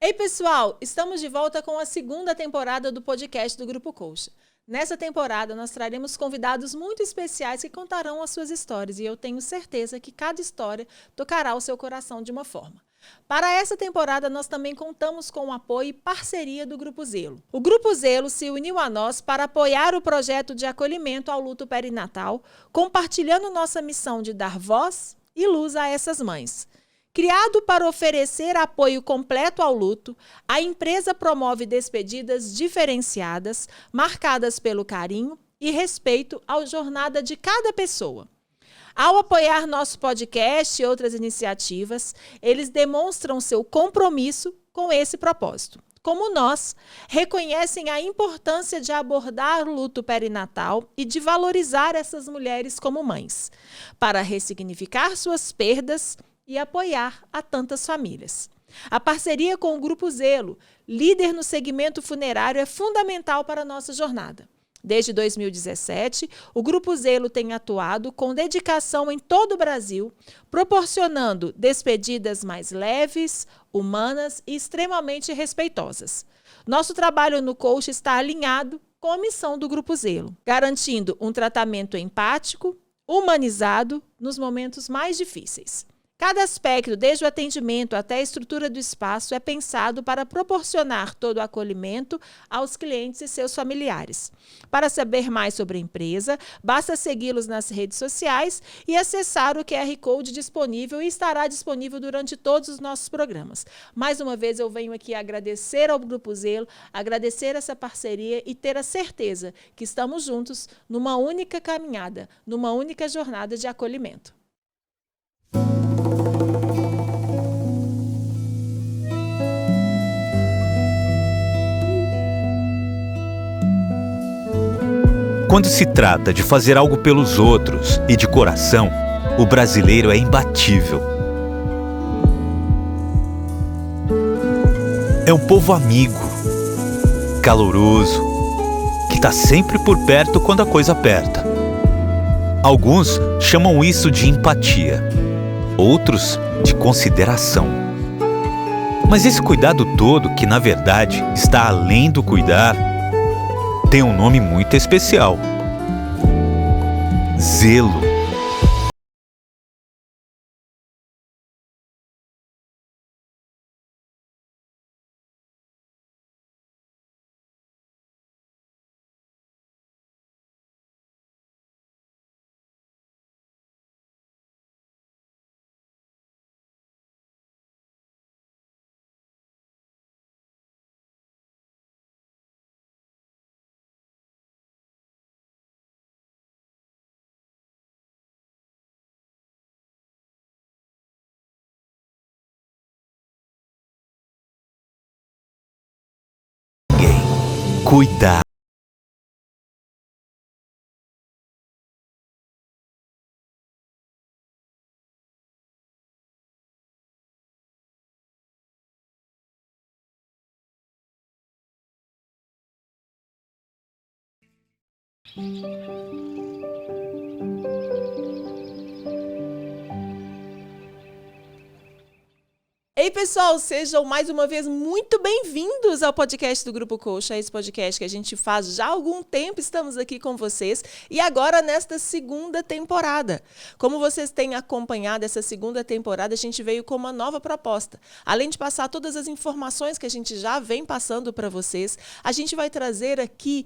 Ei, pessoal! Estamos de volta com a segunda temporada do podcast do Grupo Coxa. Nessa temporada, nós traremos convidados muito especiais que contarão as suas histórias e eu tenho certeza que cada história tocará o seu coração de uma forma. Para essa temporada, nós também contamos com o apoio e parceria do Grupo Zelo. O Grupo Zelo se uniu a nós para apoiar o projeto de acolhimento ao luto perinatal, compartilhando nossa missão de dar voz e luz a essas mães. Criado para oferecer apoio completo ao luto, a empresa promove despedidas diferenciadas, marcadas pelo carinho e respeito à jornada de cada pessoa. Ao apoiar nosso podcast e outras iniciativas, eles demonstram seu compromisso com esse propósito. Como nós, reconhecem a importância de abordar o luto perinatal e de valorizar essas mulheres como mães, para ressignificar suas perdas e apoiar a tantas famílias. A parceria com o Grupo Zelo, líder no segmento funerário, é fundamental para a nossa jornada. Desde 2017, o Grupo Zelo tem atuado com dedicação em todo o Brasil, proporcionando despedidas mais leves, humanas e extremamente respeitosas. Nosso trabalho no Coxa está alinhado com a missão do Grupo Zelo, garantindo um tratamento empático, humanizado nos momentos mais difíceis. Cada aspecto, desde o atendimento até a estrutura do espaço, é pensado para proporcionar todo o acolhimento aos clientes e seus familiares. Para saber mais sobre a empresa, basta segui-los nas redes sociais e acessar o QR Code disponível e estará disponível durante todos os nossos programas. Mais uma vez eu venho aqui agradecer ao Grupo Zelo, agradecer essa parceria e ter a certeza que estamos juntos numa única caminhada, numa única jornada de acolhimento. Quando se trata de fazer algo pelos outros e de coração, o brasileiro é imbatível. É um povo amigo, caloroso, que está sempre por perto quando a coisa aperta. Alguns chamam isso de empatia, outros de consideração. Mas esse cuidado todo, que na verdade está além do cuidar, tem um nome muito especial: zelo. Cuidar. Ei, pessoal, sejam mais uma vez muito bem-vindos ao podcast do Grupo Coxa, esse podcast que a gente faz já há algum tempo, estamos aqui com vocês e agora nesta segunda temporada. Como vocês têm acompanhado essa segunda temporada, a gente veio com uma nova proposta. Além de passar todas as informações que a gente já vem passando para vocês, a gente vai trazer aqui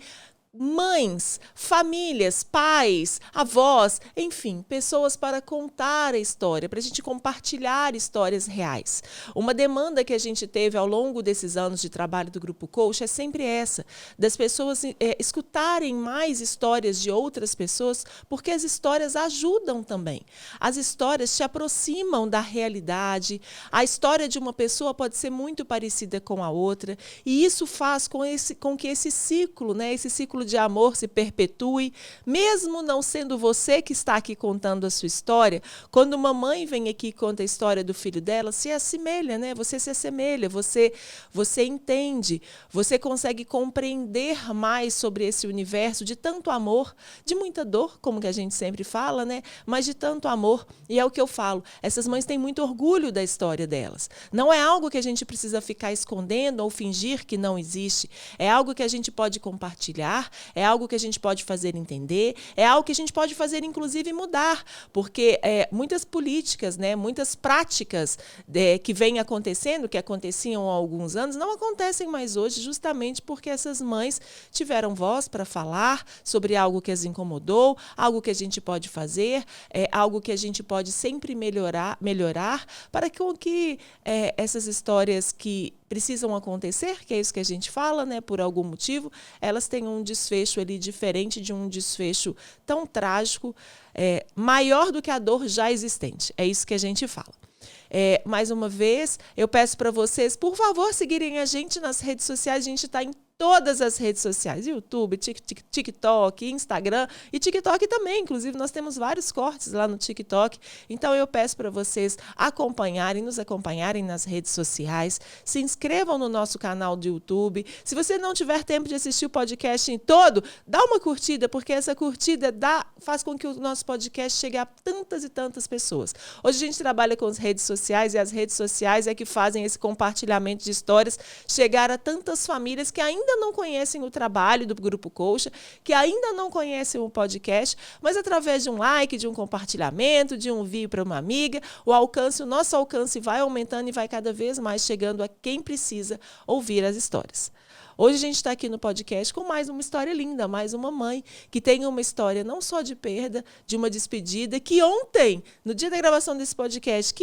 mães, famílias, pais, avós, enfim, pessoas para contar a história, para a gente compartilhar histórias reais. Uma demanda que a gente teve ao longo desses anos de trabalho do Grupo Coxa é sempre essa, das pessoas escutarem mais histórias de outras pessoas, porque as histórias ajudam também. As histórias te aproximam da realidade, a história de uma pessoa pode ser muito parecida com a outra, e isso faz com que esse ciclo, esse ciclo de amor se perpetue, mesmo não sendo você que está aqui contando a sua história. Quando uma mãe vem aqui e conta a história do filho dela, se assemelha, né? Você se assemelha, você entende, você consegue compreender mais sobre esse universo de tanto amor, de muita dor, como que a gente sempre fala, né? Mas de tanto amor. E é o que eu falo, essas mães têm muito orgulho da história delas. Não é algo que a gente precisa ficar escondendo ou fingir que não existe. É algo que a gente pode compartilhar, é algo que a gente pode fazer entender, é algo que a gente pode fazer, inclusive, mudar. Porque muitas políticas, né, muitas práticas que vêm acontecendo, que aconteciam há alguns anos, não acontecem mais hoje, justamente porque essas mães tiveram voz para falar sobre algo que as incomodou, algo que a gente pode fazer, algo que a gente pode sempre melhorar para que essas histórias que precisam acontecer, que é isso que a gente fala, né, por algum motivo, elas têm um desfecho ali diferente de um desfecho tão trágico, maior do que a dor já existente. É isso que a gente fala. Mais uma vez, eu peço para vocês, por favor, seguirem a gente nas redes sociais. A gente está em todas as redes sociais, YouTube, TikTok, Instagram e TikTok também. Inclusive, nós temos vários cortes lá no TikTok. Então, eu peço para vocês nos acompanharem nas redes sociais. Se inscrevam no nosso canal do YouTube. Se você não tiver tempo de assistir o podcast em todo, dá uma curtida, porque essa curtida faz com que o nosso podcast chegue a tantas e tantas pessoas. Hoje a gente trabalha com as redes sociais e as redes sociais é que fazem esse compartilhamento de histórias chegar a tantas famílias que ainda não conhecem o trabalho do Grupo Colcha, que ainda não conhecem o podcast, mas através de um like, de um compartilhamento, de um envio para uma amiga, o nosso alcance vai aumentando e vai cada vez mais chegando a quem precisa ouvir as histórias. Hoje a gente está aqui no podcast com mais uma história linda, mais uma mãe que tem uma história não só de perda, de uma despedida, que ontem, no dia da gravação desse podcast,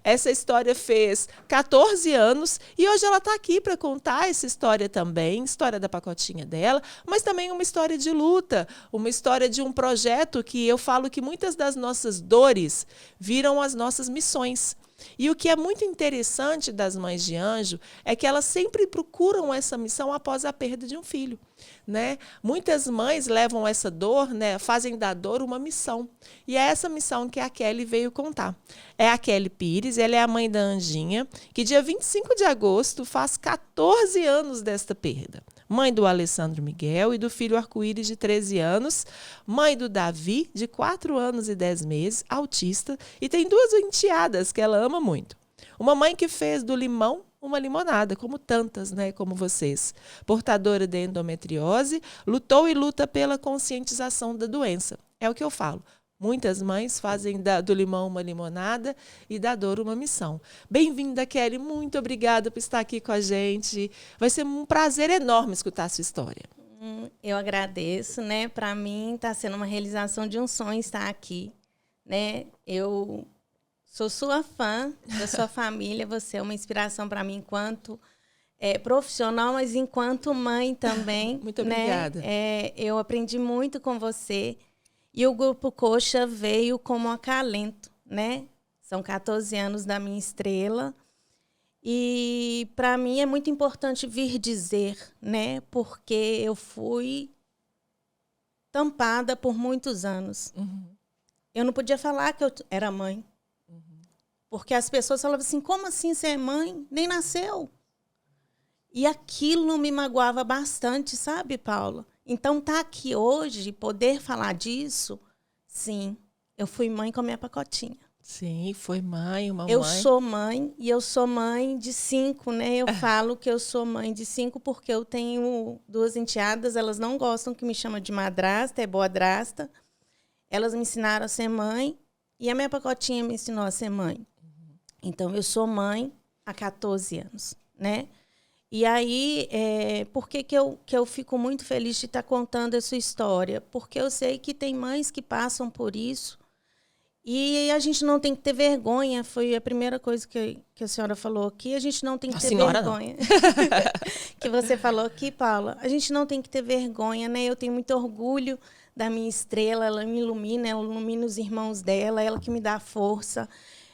essa história fez 14 anos e hoje ela está aqui para contar essa história também, história da pacotinha dela, mas também uma história de luta, uma história de um projeto que eu falo que muitas das nossas dores viram as nossas missões. E o que é muito interessante das Mães de Anjo é que elas sempre procuram essa missão após a perda de um filho, né? Muitas mães levam essa dor, né, fazem da dor uma missão. E é essa missão que a Kelly veio contar. É a Kelly Pires, ela é a mãe da Anjinha, que dia 25 de agosto faz 14 anos desta perda. Mãe do Alessandro Miguel e do filho Arco-Íris, de 13 anos. Mãe do Davi, de 4 anos e 10 meses, autista. E tem 2 enteadas que ela ama muito. Uma mãe que fez do limão uma limonada, como tantas, né, como vocês. Portadora de endometriose, lutou e luta pela conscientização da doença. É o que eu falo. Muitas mães fazem do limão uma limonada e da dor uma missão. Bem-vinda, Kelly. Muito obrigada por estar aqui com a gente. Vai ser um prazer enorme escutar a sua história. Eu agradeço, né? Para mim está sendo uma realização de um sonho estar aqui, né? Eu sou sua fã da sua família. Você é uma inspiração para mim enquanto profissional, mas enquanto mãe também. Muito obrigada. Né? Eu aprendi muito com você. E o Grupo Colcha veio como acalento, né? São 14 anos da minha estrela. E, para mim, é muito importante vir dizer, né? Porque eu fui tampada por muitos anos. Uhum. Eu não podia falar que eu era mãe. Uhum. Porque as pessoas falavam assim, como assim você é mãe? Nem nasceu. E aquilo me magoava bastante, sabe, Paula? Então, tá aqui hoje, poder falar disso, sim, eu fui mãe com a minha pacotinha. Sim, foi mãe, uma eu mãe. Eu sou mãe e eu sou mãe de 5, né? Eu falo que eu sou mãe de 5 porque eu tenho 2 enteadas, elas não gostam que me chamam de madrasta, é boadrasta. Elas me ensinaram a ser mãe e a minha pacotinha me ensinou a ser mãe. Uhum. Então, eu sou mãe há 14 anos, né? E aí, por que eu fico muito feliz de estar contando essa história? Porque eu sei que tem mães que passam por isso e a gente não tem que ter vergonha. Foi a primeira coisa que a senhora falou aqui. A gente não tem que ter vergonha. Que você falou aqui, Paula. A gente não tem que ter vergonha, né? Eu tenho muito orgulho da minha estrela. Ela me ilumina, ela ilumina os irmãos dela. Ela que me dá força,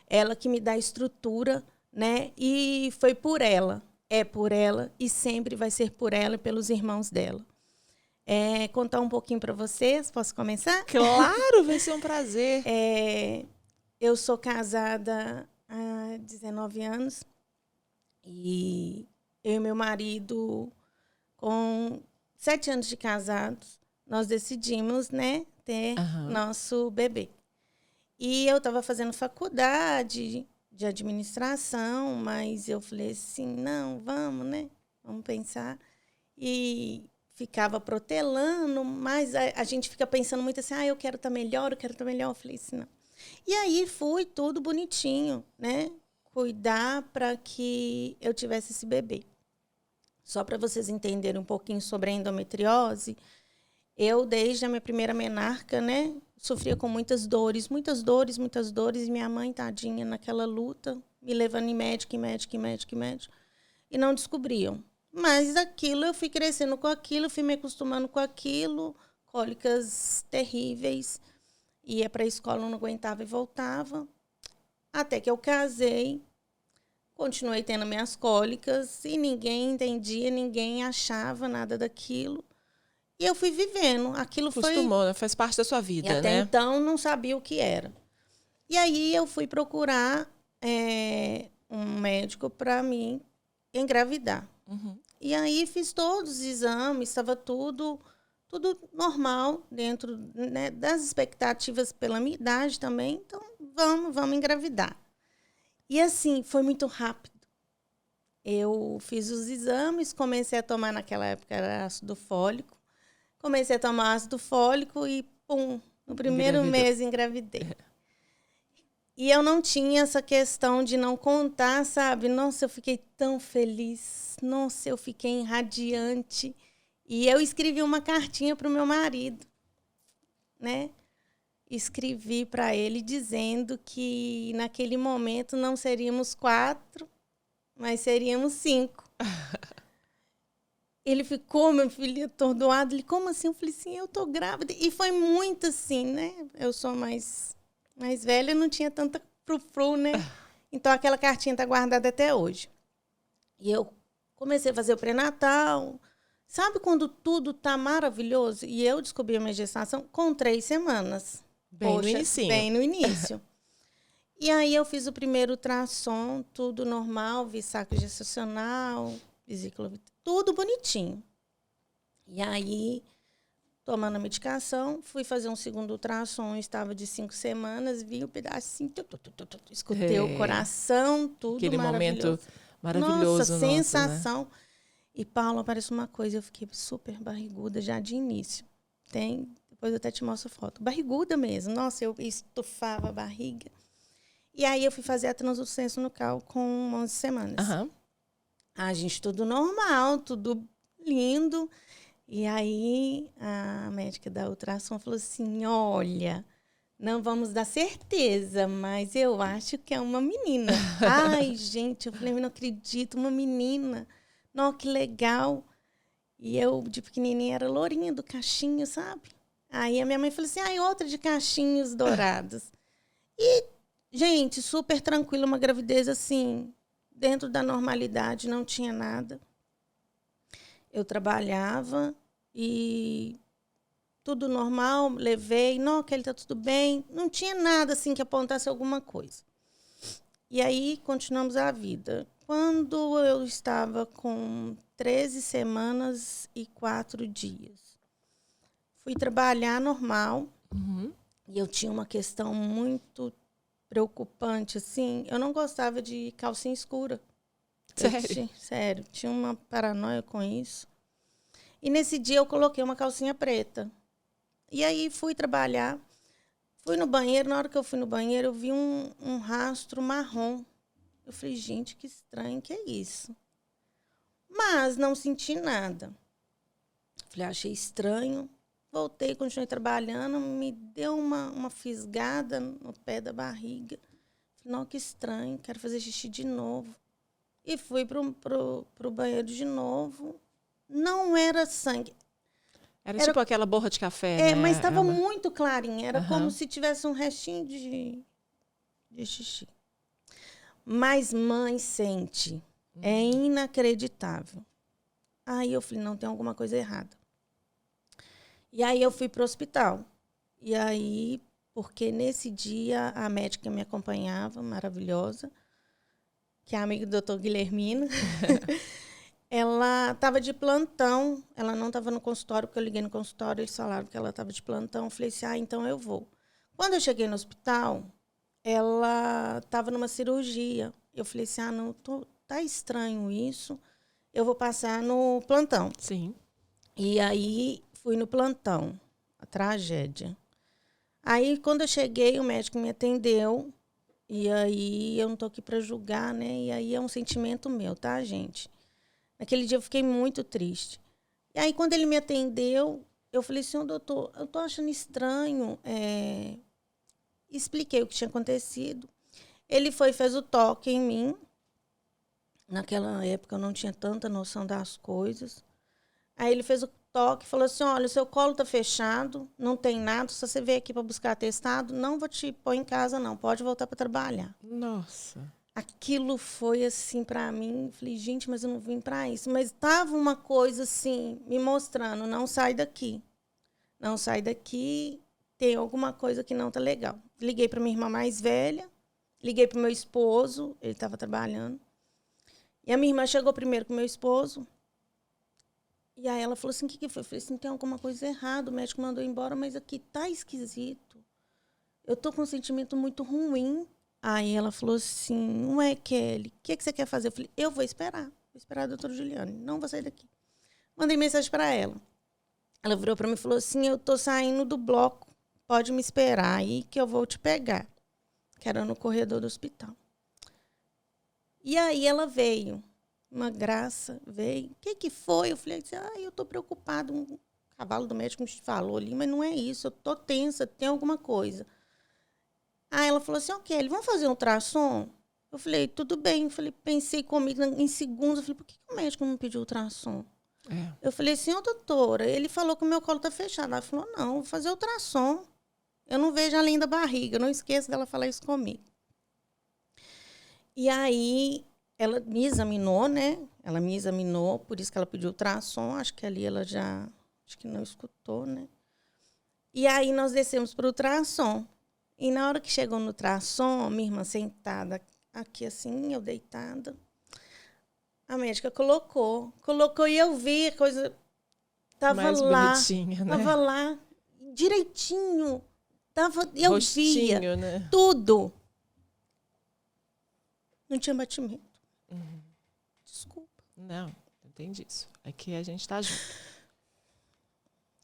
ela que me dá estrutura, né? E foi por ela. É por ela e sempre vai ser por ela e pelos irmãos dela. contar um pouquinho para vocês. Posso começar? Claro, vai ser um prazer. Eu sou casada há 19 anos e eu e meu marido, com 7 anos de casados, nós decidimos, né, ter nosso bebê. E eu estava fazendo faculdade de administração, mas eu falei assim, não, vamos, né? Vamos pensar. E ficava protelando, mas a gente fica pensando muito assim, eu quero estar melhor, eu quero estar melhor. Eu falei assim, não. E aí fui tudo bonitinho, né? Cuidar para que eu tivesse esse bebê. Só para vocês entenderem um pouquinho sobre a endometriose, eu, desde a minha primeira menarca, né? Sofria com muitas dores. E minha mãe, tadinha, naquela luta, me levando em médico. E não descobriam. Mas aquilo, eu fui crescendo com aquilo, fui me acostumando com aquilo. Cólicas terríveis. Ia para a escola, não aguentava e voltava. Até que eu casei. Continuei tendo minhas cólicas. E ninguém entendia, ninguém achava nada daquilo. E eu fui vivendo. Aquilo Acostumou, né? Faz parte da sua vida, e até né? então não sabia o que era. E aí eu fui procurar um médico para me engravidar. E aí fiz todos os exames, estava tudo normal dentro, né, das expectativas pela minha idade também. Então, vamos engravidar. E assim, foi muito rápido. Eu fiz os exames, comecei a tomar, naquela época era ácido fólico. Comecei a tomar ácido fólico e, pum, no primeiro mês engravidei. E eu não tinha essa questão de não contar, sabe? Nossa, eu fiquei tão feliz. Nossa, eu fiquei radiante. E eu escrevi uma cartinha para o meu marido, né? Escrevi para ele dizendo que naquele momento não seríamos 4, mas seríamos 5. Ele ficou, meu filho, atordoado. Ele, como assim? Eu falei assim, eu tô grávida. E foi muito assim, né? Eu sou mais velha, não tinha tanta frufru, né? Então, aquela cartinha tá guardada até hoje. E eu comecei a fazer o pré-natal. Sabe quando tudo tá maravilhoso? E eu descobri a minha gestação com 3 semanas. Bem no inicinho. Bem no início. E aí, eu fiz o primeiro ultrassom, tudo normal, vi saco gestacional, vesícula, tudo bonitinho. E aí, tomando a medicação, fui fazer um segundo ultrassom, estava de 5 semanas, vi o pedacinho, escutei o coração, tudo aquele maravilhoso. Momento maravilhoso. Nossa, sensação. Né? E, Paula, parece uma coisa, eu fiquei super barriguda já de início. Depois eu até te mostro a foto. Barriguda mesmo. Nossa, eu estufava a barriga. E aí eu fui fazer a translucência nucal com 11 semanas. A gente, tudo normal, tudo lindo. E aí a médica da ultrassom falou assim, olha, não vamos dar certeza, mas eu acho que é uma menina. Ai, gente, eu falei, não acredito, uma menina. Nossa, que legal. E eu, de pequenininha, era lourinha do cachinho, sabe? Aí a minha mãe falou assim, outra de cachinhos dourados. E, gente, super tranquila, uma gravidez assim, dentro da normalidade, não tinha nada. Eu trabalhava e tudo normal, levei, não, que ele tá tudo bem. Não tinha nada assim que apontasse alguma coisa. E aí, continuamos a vida. Quando eu estava com 13 semanas e 4 dias, fui trabalhar normal. E eu tinha uma questão muito preocupante, assim. Eu não gostava de calcinha escura. Sério? Sério, tinha uma paranoia com isso. E nesse dia eu coloquei uma calcinha preta. E aí fui trabalhar. Fui no banheiro, na hora que eu fui no banheiro, eu vi um rastro marrom. Eu falei, gente, que estranho, que é isso? Mas não senti nada. Falei, achei estranho. Voltei, continuei trabalhando, me deu uma fisgada no pé da barriga. Falei, não, que estranho, quero fazer xixi de novo. E fui pro banheiro de novo. Não era sangue. Era tipo aquela borra de café, né? Mas estava muito clarinha. Era como se tivesse um restinho de xixi. Mas mãe sente. É inacreditável. Aí eu falei, não, tem alguma coisa errada. E aí eu fui para o hospital. E aí, porque nesse dia a médica me acompanhava, maravilhosa, que é amiga do doutor Guilhermino, ela estava de plantão, ela não estava no consultório, porque eu liguei no consultório, eles falaram que ela estava de plantão. Eu falei assim, então eu vou. Quando eu cheguei no hospital, ela estava numa cirurgia. Eu falei assim, não, tá estranho isso, eu vou passar no plantão. Sim. E aí, fui no plantão, a tragédia. Aí, quando eu cheguei, o médico me atendeu, e aí eu não tô aqui para julgar, né? E aí é um sentimento meu, tá, gente? Naquele dia eu fiquei muito triste. E aí, quando ele me atendeu, eu falei assim, doutor, eu tô achando estranho. Expliquei o que tinha acontecido. Ele fez o toque em mim. Naquela época eu não tinha tanta noção das coisas. Aí ele fez o toque e falou assim, olha, o seu colo tá fechado, não tem nada, se você veio aqui para buscar atestado, não vou te pôr em casa não, pode voltar para trabalhar. Nossa. Aquilo foi assim para mim, falei, gente, mas eu não vim para isso. Mas tava uma coisa assim, me mostrando, não sai daqui. Não sai daqui, tem alguma coisa que não tá legal. Liguei para minha irmã mais velha, liguei para o meu esposo, ele estava trabalhando. E a minha irmã chegou primeiro com o meu esposo. E aí ela falou assim, o que foi? Eu falei assim, tem alguma coisa errada, o médico mandou embora, mas aqui tá esquisito. Eu tô com um sentimento muito ruim. Aí ela falou assim, ué, Kelly, o que você quer fazer? Eu falei, eu vou esperar a doutora Juliane, não vou sair daqui. Mandei mensagem para ela. Ela virou para mim e falou assim, eu tô saindo do bloco, pode me esperar aí que eu vou te pegar. Que era no corredor do hospital. E aí ela veio. Uma graça, veio. O que foi? Eu falei assim, eu tô preocupada. Um cavalo do médico me falou ali, mas não é isso. Eu tô tensa, tem alguma coisa. Aí ela falou assim, ok, vamos fazer um ultrassom? Eu falei, tudo bem. Eu falei, pensei comigo em segundos. Eu falei, por que o médico não pediu ultrassom? Eu falei assim, doutora, ele falou que o meu colo tá fechado. Ela falou, não, vou fazer ultrassom. Eu não vejo além da barriga. Eu não esqueço dela falar isso comigo. E aí ela me examinou, né? Ela me examinou, por isso que ela pediu ultrassom. Acho que ali ela já... Acho que não escutou, né? E aí nós descemos para o ultrassom. E na hora que chegou no ultrassom, minha irmã sentada aqui assim, eu deitada. A médica colocou e eu vi a coisa... Tava mais lá. Bonitinha, né? Tava lá, direitinho. Eu Rostinho, via né? tudo. Não tinha batimento. Desculpa. Não, entendi isso. Aqui a gente tá junto.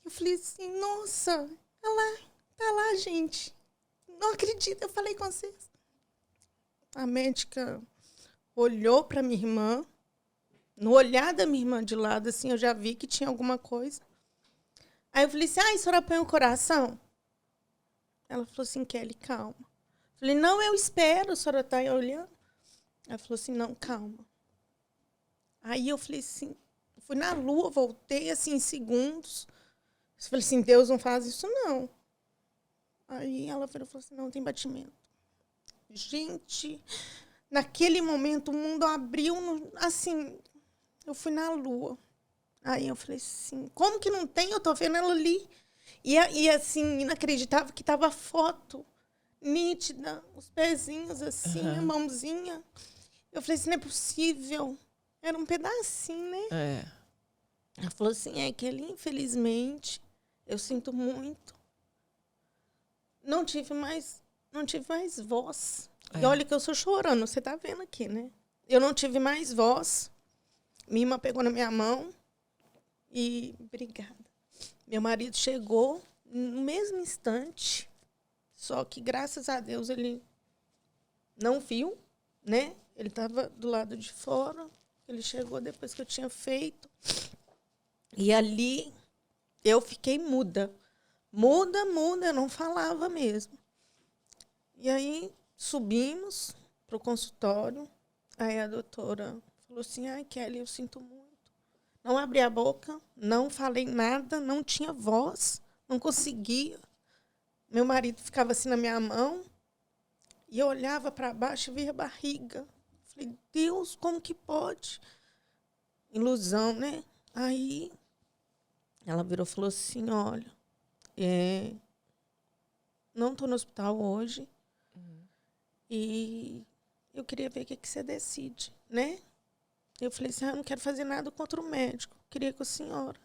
Eu falei assim, nossa, tá lá, gente. Não acredito, eu falei com vocês. A médica olhou para minha irmã. No olhar da minha irmã de lado, assim, eu já vi que tinha alguma coisa. Aí eu falei assim, a senhora põe o coração? Ela falou assim, Kelly, calma. Eu falei, não, eu espero, a senhora tá olhando. Ela falou assim, não, calma. Aí eu falei assim, fui na lua, voltei assim em segundos. Eu falei assim, Deus não faz isso não. Aí ela falou assim, não, tem batimento. Gente, naquele momento o mundo abriu, assim, eu fui na lua. Aí eu falei assim, como que não tem? Eu tô vendo ela ali. E assim, inacreditável que tava a foto nítida, os pezinhos assim, a mãozinha. Eu falei assim, não é possível. Era um pedacinho, né? Ela falou assim, Kelly, infelizmente, eu sinto muito. Não tive mais voz. E olha que eu sou chorando, você tá vendo aqui, né? Eu não tive mais voz. Minha irmã pegou na minha mão e... Obrigada. Meu marido chegou no mesmo instante, só que, graças a Deus, ele não viu, né? Ele estava do lado de fora. Ele chegou depois que eu tinha feito. E ali eu fiquei muda. Muda, eu não falava mesmo. E aí subimos para o consultório. Aí a doutora falou assim, Kelly, eu sinto muito. Não abri a boca, não falei nada, não tinha voz, não conseguia. Meu marido ficava assim na minha mão e eu olhava para baixo e via a barriga. Falei, Deus, como que pode? Ilusão, né? Aí ela virou e falou assim, olha, não estou no hospital hoje. E eu queria ver o que você decide, né? Eu falei assim, eu não quero fazer nada contra o médico. Queria com a senhora.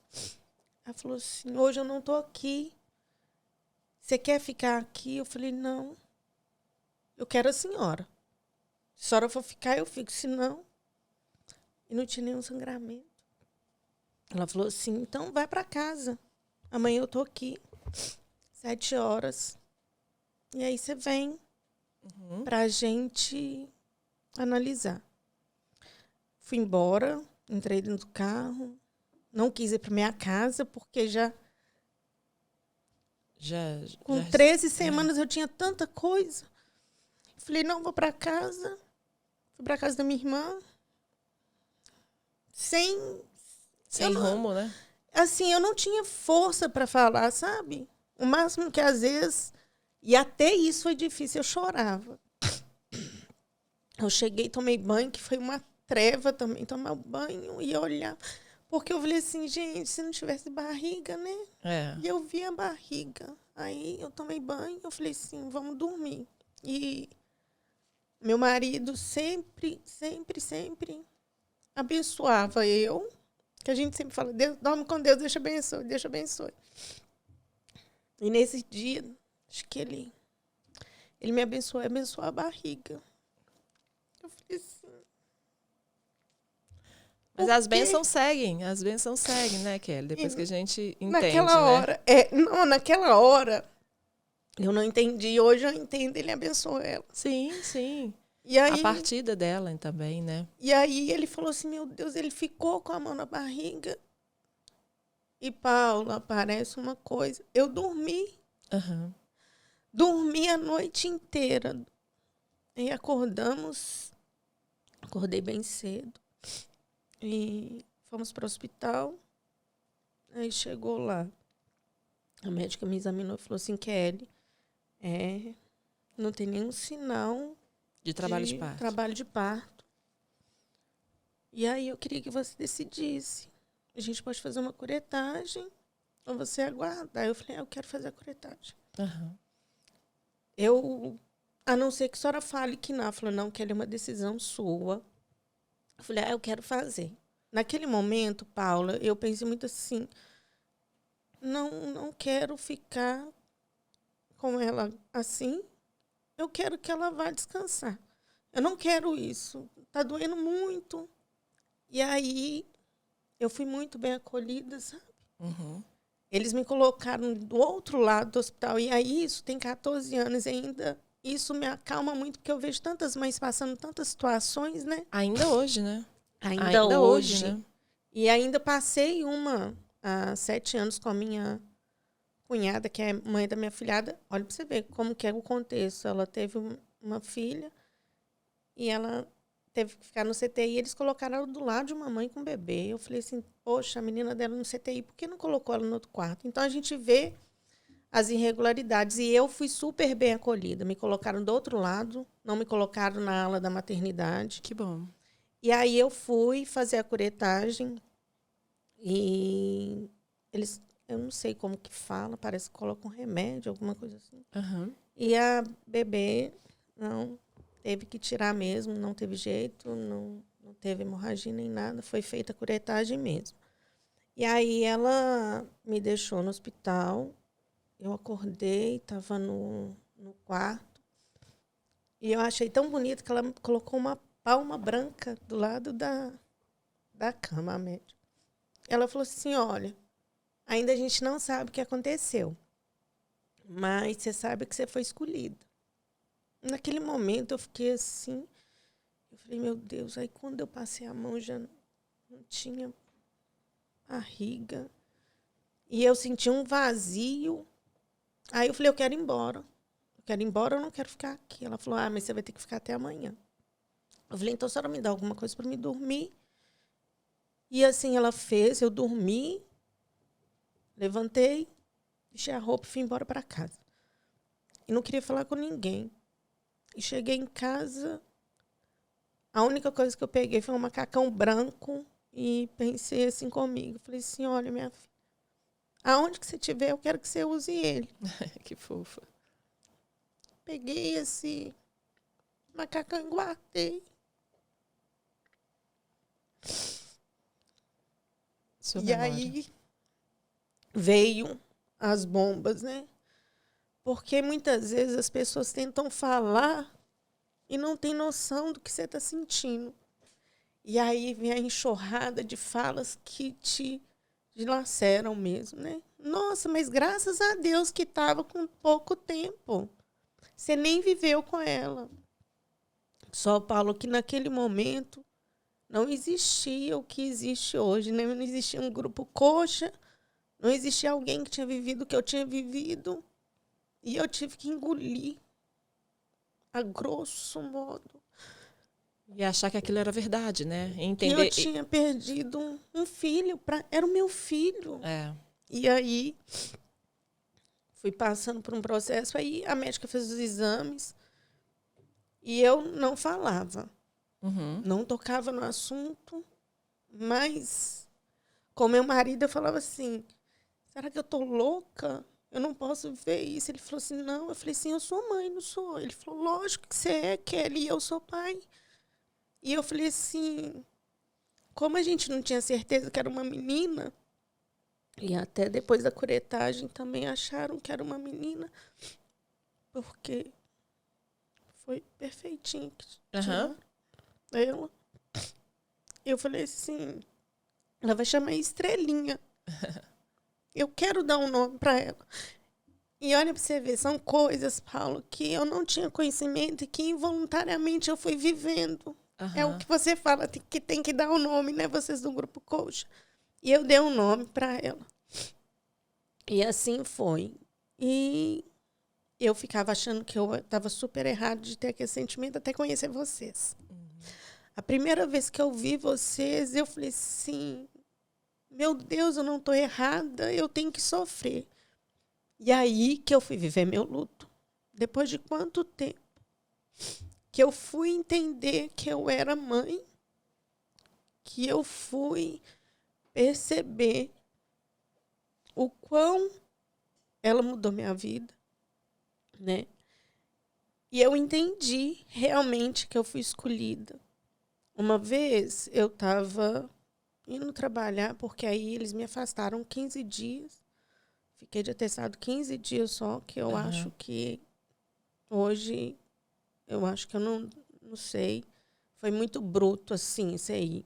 Ela falou assim, hoje eu não estou aqui. Você quer ficar aqui? Eu falei, não. Eu quero a senhora. Se a senhora for ficar, eu fico. Se não, e não tinha nenhum sangramento. Ela falou assim, então vai para casa. Amanhã eu tô aqui, 7 horas. E aí você vem pra gente analisar. Fui embora, entrei dentro do carro. Não quis ir pra minha casa, porque com 13 semanas eu tinha tanta coisa. Falei, não, vou para casa. Fui para casa da minha irmã. Sem rumo, né? Assim, eu não tinha força para falar, sabe? O máximo que às vezes... E até isso foi difícil, eu chorava. Eu cheguei, tomei banho, que foi uma treva também, tomar banho e olhar. Porque eu falei assim, gente, se não tivesse barriga, né? E eu vi a barriga. Aí eu tomei banho, eu falei assim, vamos dormir. E meu marido sempre abençoava eu. Que a gente sempre fala, Deus, dorme com Deus, Deus te abençoe. E nesse dia, acho que ele me abençoou a barriga. Eu falei assim... Mas as bênçãos seguem, né, Kelly? Depois que a gente entende, naquela hora, naquela hora, eu não entendi. Hoje eu entendo, ele abençoou ela. Sim. E aí, a partida dela também, né? E aí ele falou assim, meu Deus, ele ficou com a mão na barriga. E, Paula, parece uma coisa. Eu dormi. Dormi a noite inteira. E acordei bem cedo. E fomos para o hospital. Aí chegou lá. A médica me examinou e falou assim, Kelly, não tem nenhum sinal de trabalho de parto. E aí eu queria que você decidisse. A gente pode fazer uma curetagem ou você aguardar. Eu falei, eu quero fazer a curetagem. A não ser que a senhora fale que não. Ela falou, não, Kelly, é uma decisão sua. Eu falei, eu quero fazer. Naquele momento, Paula, eu pensei muito assim, não quero ficar com ela assim. Eu quero que ela vá descansar. Eu não quero isso. Tá doendo muito. E aí, eu fui muito bem acolhida, sabe? Eles me colocaram do outro lado do hospital. E aí, isso tem 14 anos ainda. Isso me acalma muito, porque eu vejo tantas mães passando tantas situações, né? Ainda hoje, né? Ainda hoje. Né? E ainda passei há 7 anos com a minha cunhada, que é mãe da minha filhada. Olha para você ver como que é o contexto. Ela teve uma filha e ela teve que ficar no CTI. E eles colocaram ela do lado de uma mãe com um bebê. Eu falei assim, poxa, a menina dela no CTI, por que não colocou ela no outro quarto? Então, a gente vê as irregularidades. E eu fui super bem acolhida. Me colocaram do outro lado, não me colocaram na ala da maternidade. Que bom. E aí eu fui fazer a curetagem e eles, eu não sei como que fala, parece que colocam remédio, alguma coisa assim. E a bebê não teve que tirar mesmo, não teve jeito, não teve hemorragia nem nada, foi feita a curetagem mesmo. E aí ela me deixou no hospital, eu acordei, estava no quarto, e eu achei tão bonito que ela colocou uma palma branca do lado da cama, a médica. Ela falou assim, olha, ainda a gente não sabe o que aconteceu, mas você sabe que você foi escolhida. Naquele momento eu fiquei assim, eu falei, meu Deus, aí quando eu passei a mão já não tinha barriga. E eu senti um vazio. Aí eu falei, eu quero ir embora. Eu quero ir embora, eu não quero ficar aqui. Ela falou, mas você vai ter que ficar até amanhã. Eu falei, então a senhora me dá alguma coisa para me dormir? E assim ela fez, eu dormi, levantei, deixei a roupa e fui embora para casa. E não queria falar com ninguém. E cheguei em casa, a única coisa que eu peguei foi um macacão branco e pensei assim comigo. Falei assim, olha, minha filha, Aonde que você tiver, eu quero que você use ele. Que fofa. Peguei esse macacão e guardei. Sua E memória. aí veio as bombas, né? Porque muitas vezes as pessoas tentam falar e não tem noção do que você está sentindo. E aí vem a enxurrada de falas que te dilaceram mesmo, né? Nossa, mas graças a Deus que estava com pouco tempo. Você nem viveu com ela. Só, Paulo, que naquele momento não existia o que existe hoje, né? Não existia um grupo coxa, não existia alguém que tinha vivido o que eu tinha vivido. E eu tive que engolir, a grosso modo. E achar que aquilo era verdade, né? E Entender. eu tinha perdido um filho, era o meu filho. É. E aí, fui passando por um processo, aí a médica fez os exames e eu não falava. Uhum. Não tocava no assunto, mas com meu marido eu falava assim, será que eu tô louca? Eu não posso ver isso. Ele falou assim, não. Eu falei assim, eu sou mãe, não sou. Ele falou, lógico que você é, Kelly, e eu sou pai. E eu falei assim, como a gente não tinha certeza que era uma menina, e até depois da curetagem também acharam que era uma menina, porque foi perfeitinho que tiraram ela. Eu falei assim, ela vai chamar Estrelinha. Eu quero dar um nome para ela. E olha para você ver, são coisas, Paulo, que eu não tinha conhecimento e que involuntariamente eu fui vivendo. É o que você fala, que tem que dar um nome, né? Vocês do Grupo Coach. E eu dei um nome para ela. E assim foi. E eu ficava achando que eu estava super errado de ter aquele sentimento até conhecer vocês. A primeira vez que eu vi vocês, eu falei assim, meu Deus, eu não estou errada, eu tenho que sofrer. E aí que eu fui viver meu luto. Depois de quanto tempo que eu fui entender que eu era mãe, que eu fui perceber o quão ela mudou minha vida, né? E eu entendi realmente que eu fui escolhida. Uma vez eu estava indo trabalhar, porque aí eles me afastaram 15 dias. Fiquei de atestado 15 dias só, que eu acho que hoje, eu acho que eu não sei. Foi muito bruto, assim, isso aí.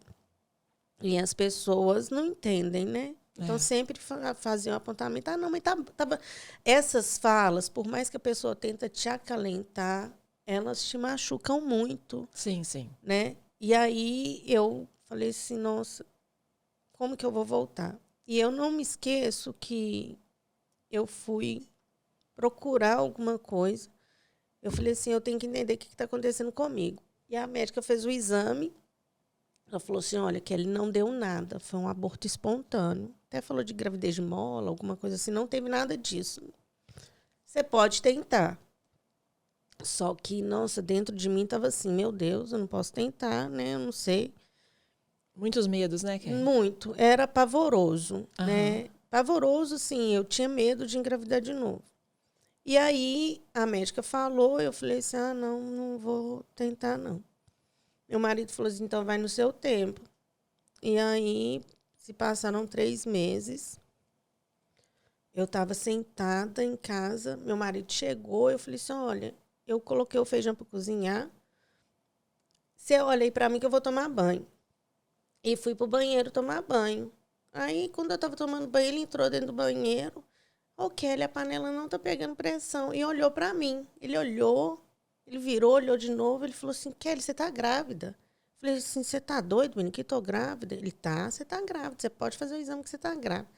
E as pessoas não entendem, né? Então, sempre faziam um apontamento. Ah, não, mas tava... Essas falas, por mais que a pessoa tenta te acalentar, elas te machucam muito. Sim, sim. Né? E aí eu falei assim, nossa, como que eu vou voltar? E eu não me esqueço que eu fui procurar alguma coisa. Eu falei assim, eu tenho que entender o que está acontecendo comigo. E a médica fez o exame. Ela falou assim, olha, que ele não deu nada. Foi um aborto espontâneo. Até falou de gravidez de mola, alguma coisa assim. Não teve nada disso. Você pode tentar. Só que, nossa, dentro de mim estava assim, meu Deus, eu não posso tentar, né? Eu não sei. Muitos medos, né, Kelly? Muito. Era pavoroso, né? Pavoroso, sim. Eu tinha medo de engravidar de novo. E aí, a médica falou, eu falei assim, ah, não vou tentar, não. Meu marido falou assim, então vai no seu tempo. E aí, se passaram 3 meses, eu estava sentada em casa, meu marido chegou, eu falei assim, olha, eu coloquei o feijão para cozinhar, você olha aí para mim que eu vou tomar banho. E fui pro banheiro tomar banho. Aí, quando eu estava tomando banho, ele entrou dentro do banheiro. Ô, Kelly, a panela não tá pegando pressão. E olhou para mim. Ele olhou, ele virou, olhou de novo. Ele falou assim, Kelly, você tá grávida? Eu falei assim, você tá doido, menino, que tô grávida? Ele, tá, você tá grávida. Você pode fazer o exame que você tá grávida.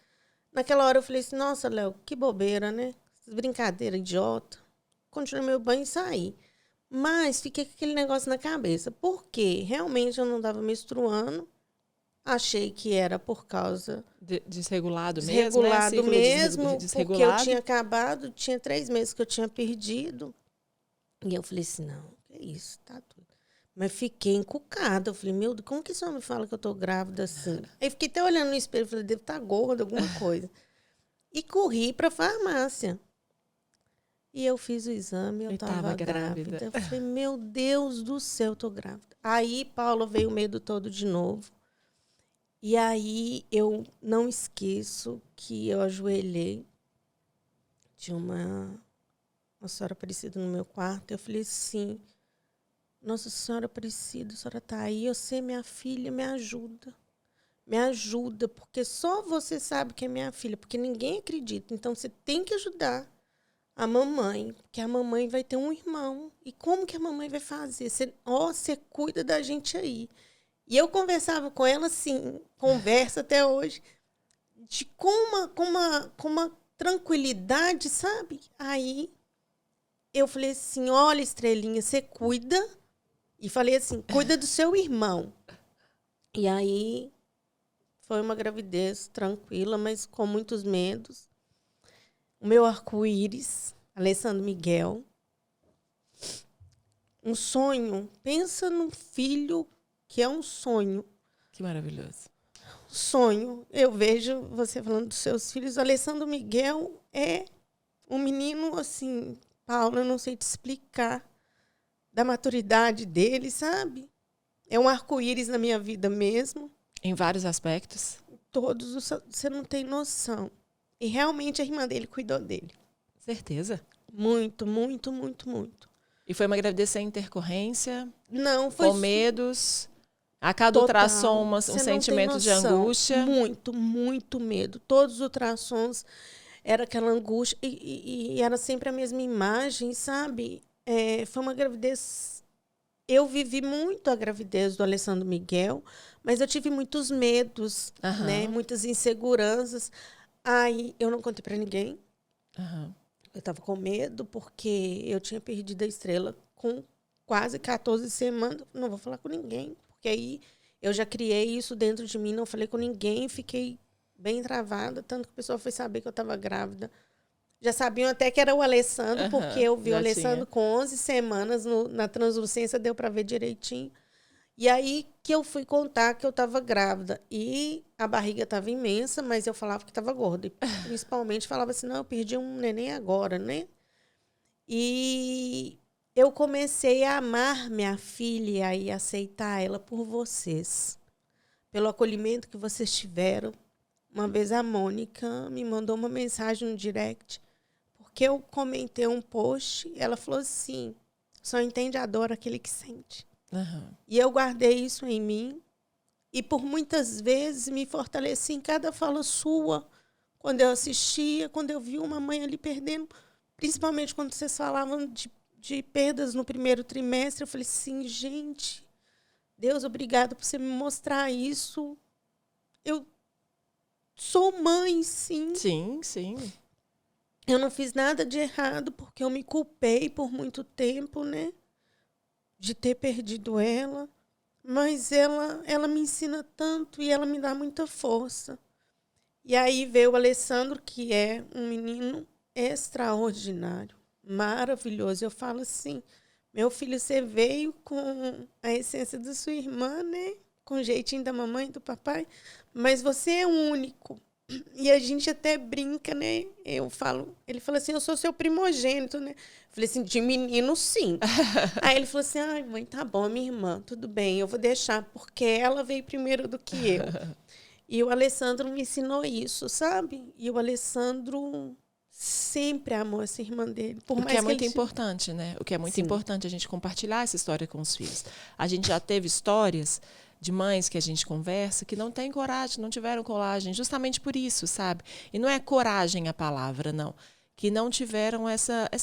Naquela hora eu falei assim, nossa, Léo, que bobeira, né? Brincadeira idiota. Continuei meu banho e saí. Mas fiquei com aquele negócio na cabeça. Porque realmente eu não estava menstruando. Achei que era por causa... Desregulado mesmo, desregulado né? mesmo, Desregulado. porque eu tinha acabado, tinha 3 meses que eu tinha perdido. E eu falei assim, não, que isso, tá tudo. Mas fiquei encucada. Eu falei, meu Deus, como que esse homem fala que eu tô grávida assim? Aí fiquei até olhando no espelho, falei, devo estar gorda, alguma coisa. e corri para a farmácia. E eu fiz o exame, eu estava grávida. Eu falei, meu Deus do céu, eu tô grávida. Aí, Paula, veio o medo todo de novo. E aí, eu não esqueço que eu ajoelhei. Tinha uma senhora Aparecida no meu quarto. Eu falei assim, Nossa Senhora Aparecida, a senhora está aí, você é minha filha, me ajuda. Me ajuda, porque só você sabe que é minha filha, porque ninguém acredita. Então, você tem que ajudar a mamãe, porque a mamãe vai ter um irmão. E como que a mamãe vai fazer? Você cuida da gente aí. E eu conversava com ela, assim, conversa até hoje, com uma tranquilidade, sabe? Aí eu falei assim, olha, Estrelinha, você cuida. E falei assim, cuida do seu irmão. E aí foi uma gravidez tranquila, mas com muitos medos. O meu arco-íris, Alessandro Miguel. Um sonho. Pensa num filho que é um sonho. Que maravilhoso. Sonho. Eu vejo você falando dos seus filhos. O Alessandro Miguel é um menino, assim, Paula, eu não sei te explicar, da maturidade dele, sabe? É um arco-íris na minha vida mesmo. Em vários aspectos. Todos, você não tem noção. E realmente a irmã dele cuidou dele. Certeza. Muito, muito, muito, muito. E foi uma gravidez sem intercorrência? Não, foi... Com medos? A cada total. ultrassom, um Você sentimento de angústia? Muito, muito medo. Todos os ultrassons era aquela angústia. E era sempre a mesma imagem, sabe? Foi uma gravidez... Eu vivi muito a gravidez do Alessandro Miguel, mas eu tive muitos medos, né? Muitas inseguranças. Aí eu não contei para ninguém. Eu estava com medo porque eu tinha perdido a Estrela com quase 14 semanas. Não vou falar com ninguém, porque aí eu já criei isso dentro de mim, não falei com ninguém, fiquei bem travada, tanto que o pessoal foi saber que eu estava grávida. Já sabiam até que era o Alessandro, porque eu vi o Alessandro com 11 semanas na translucência, deu para ver direitinho. E aí que eu fui contar que eu estava grávida. E a barriga estava imensa, mas eu falava que estava gorda. E principalmente falava assim, não, eu perdi um neném agora, né? E eu comecei a amar minha filha e aceitar ela por vocês. Pelo acolhimento que vocês tiveram. Uma vez a Mônica me mandou uma mensagem no direct, porque eu comentei um post, ela falou assim, só entende a dor aquele que sente. E eu guardei isso em mim e por muitas vezes me fortaleci em cada fala sua, quando eu assistia, quando eu vi uma mãe ali perdendo, principalmente quando vocês falavam de perdas no primeiro trimestre, eu falei assim, gente, Deus, obrigado por você me mostrar isso. Eu sou mãe, sim. Sim, sim. Eu não fiz nada de errado porque eu me culpei por muito tempo, né? De ter perdido ela. Mas ela me ensina tanto e ela me dá muita força. E aí veio o Alessandro, que é um menino extraordinário, maravilhoso. Eu falo assim, meu filho, você veio com a essência da sua irmã, né? Com o jeitinho da mamãe e do papai, mas você é único. E a gente até brinca, né? Ele falou assim, eu sou seu primogênito, né? Eu falei assim, de menino, sim. Aí ele falou assim, ai, mãe, tá bom, minha irmã, tudo bem, eu vou deixar, porque ela veio primeiro do que eu. E o Alessandro me ensinou isso, sabe? E o Alessandro sempre amou essa irmã dele. O que é muito importante, né? O que é muito importante a gente compartilhar essa história com os filhos. A gente já teve histórias de mães que a gente conversa que não têm coragem, não tiveram coragem, justamente por isso, sabe? E não é coragem a palavra, não. Que não tiveram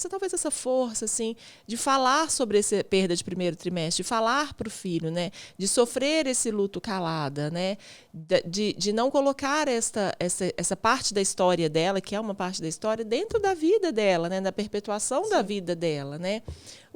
talvez essa força, assim, de falar sobre essa perda de primeiro trimestre, de falar para o filho, né? De sofrer esse luto calada, né? De não colocar essa parte da história dela, que é uma parte da história, dentro da vida dela, né? Da perpetuação da vida dela, né?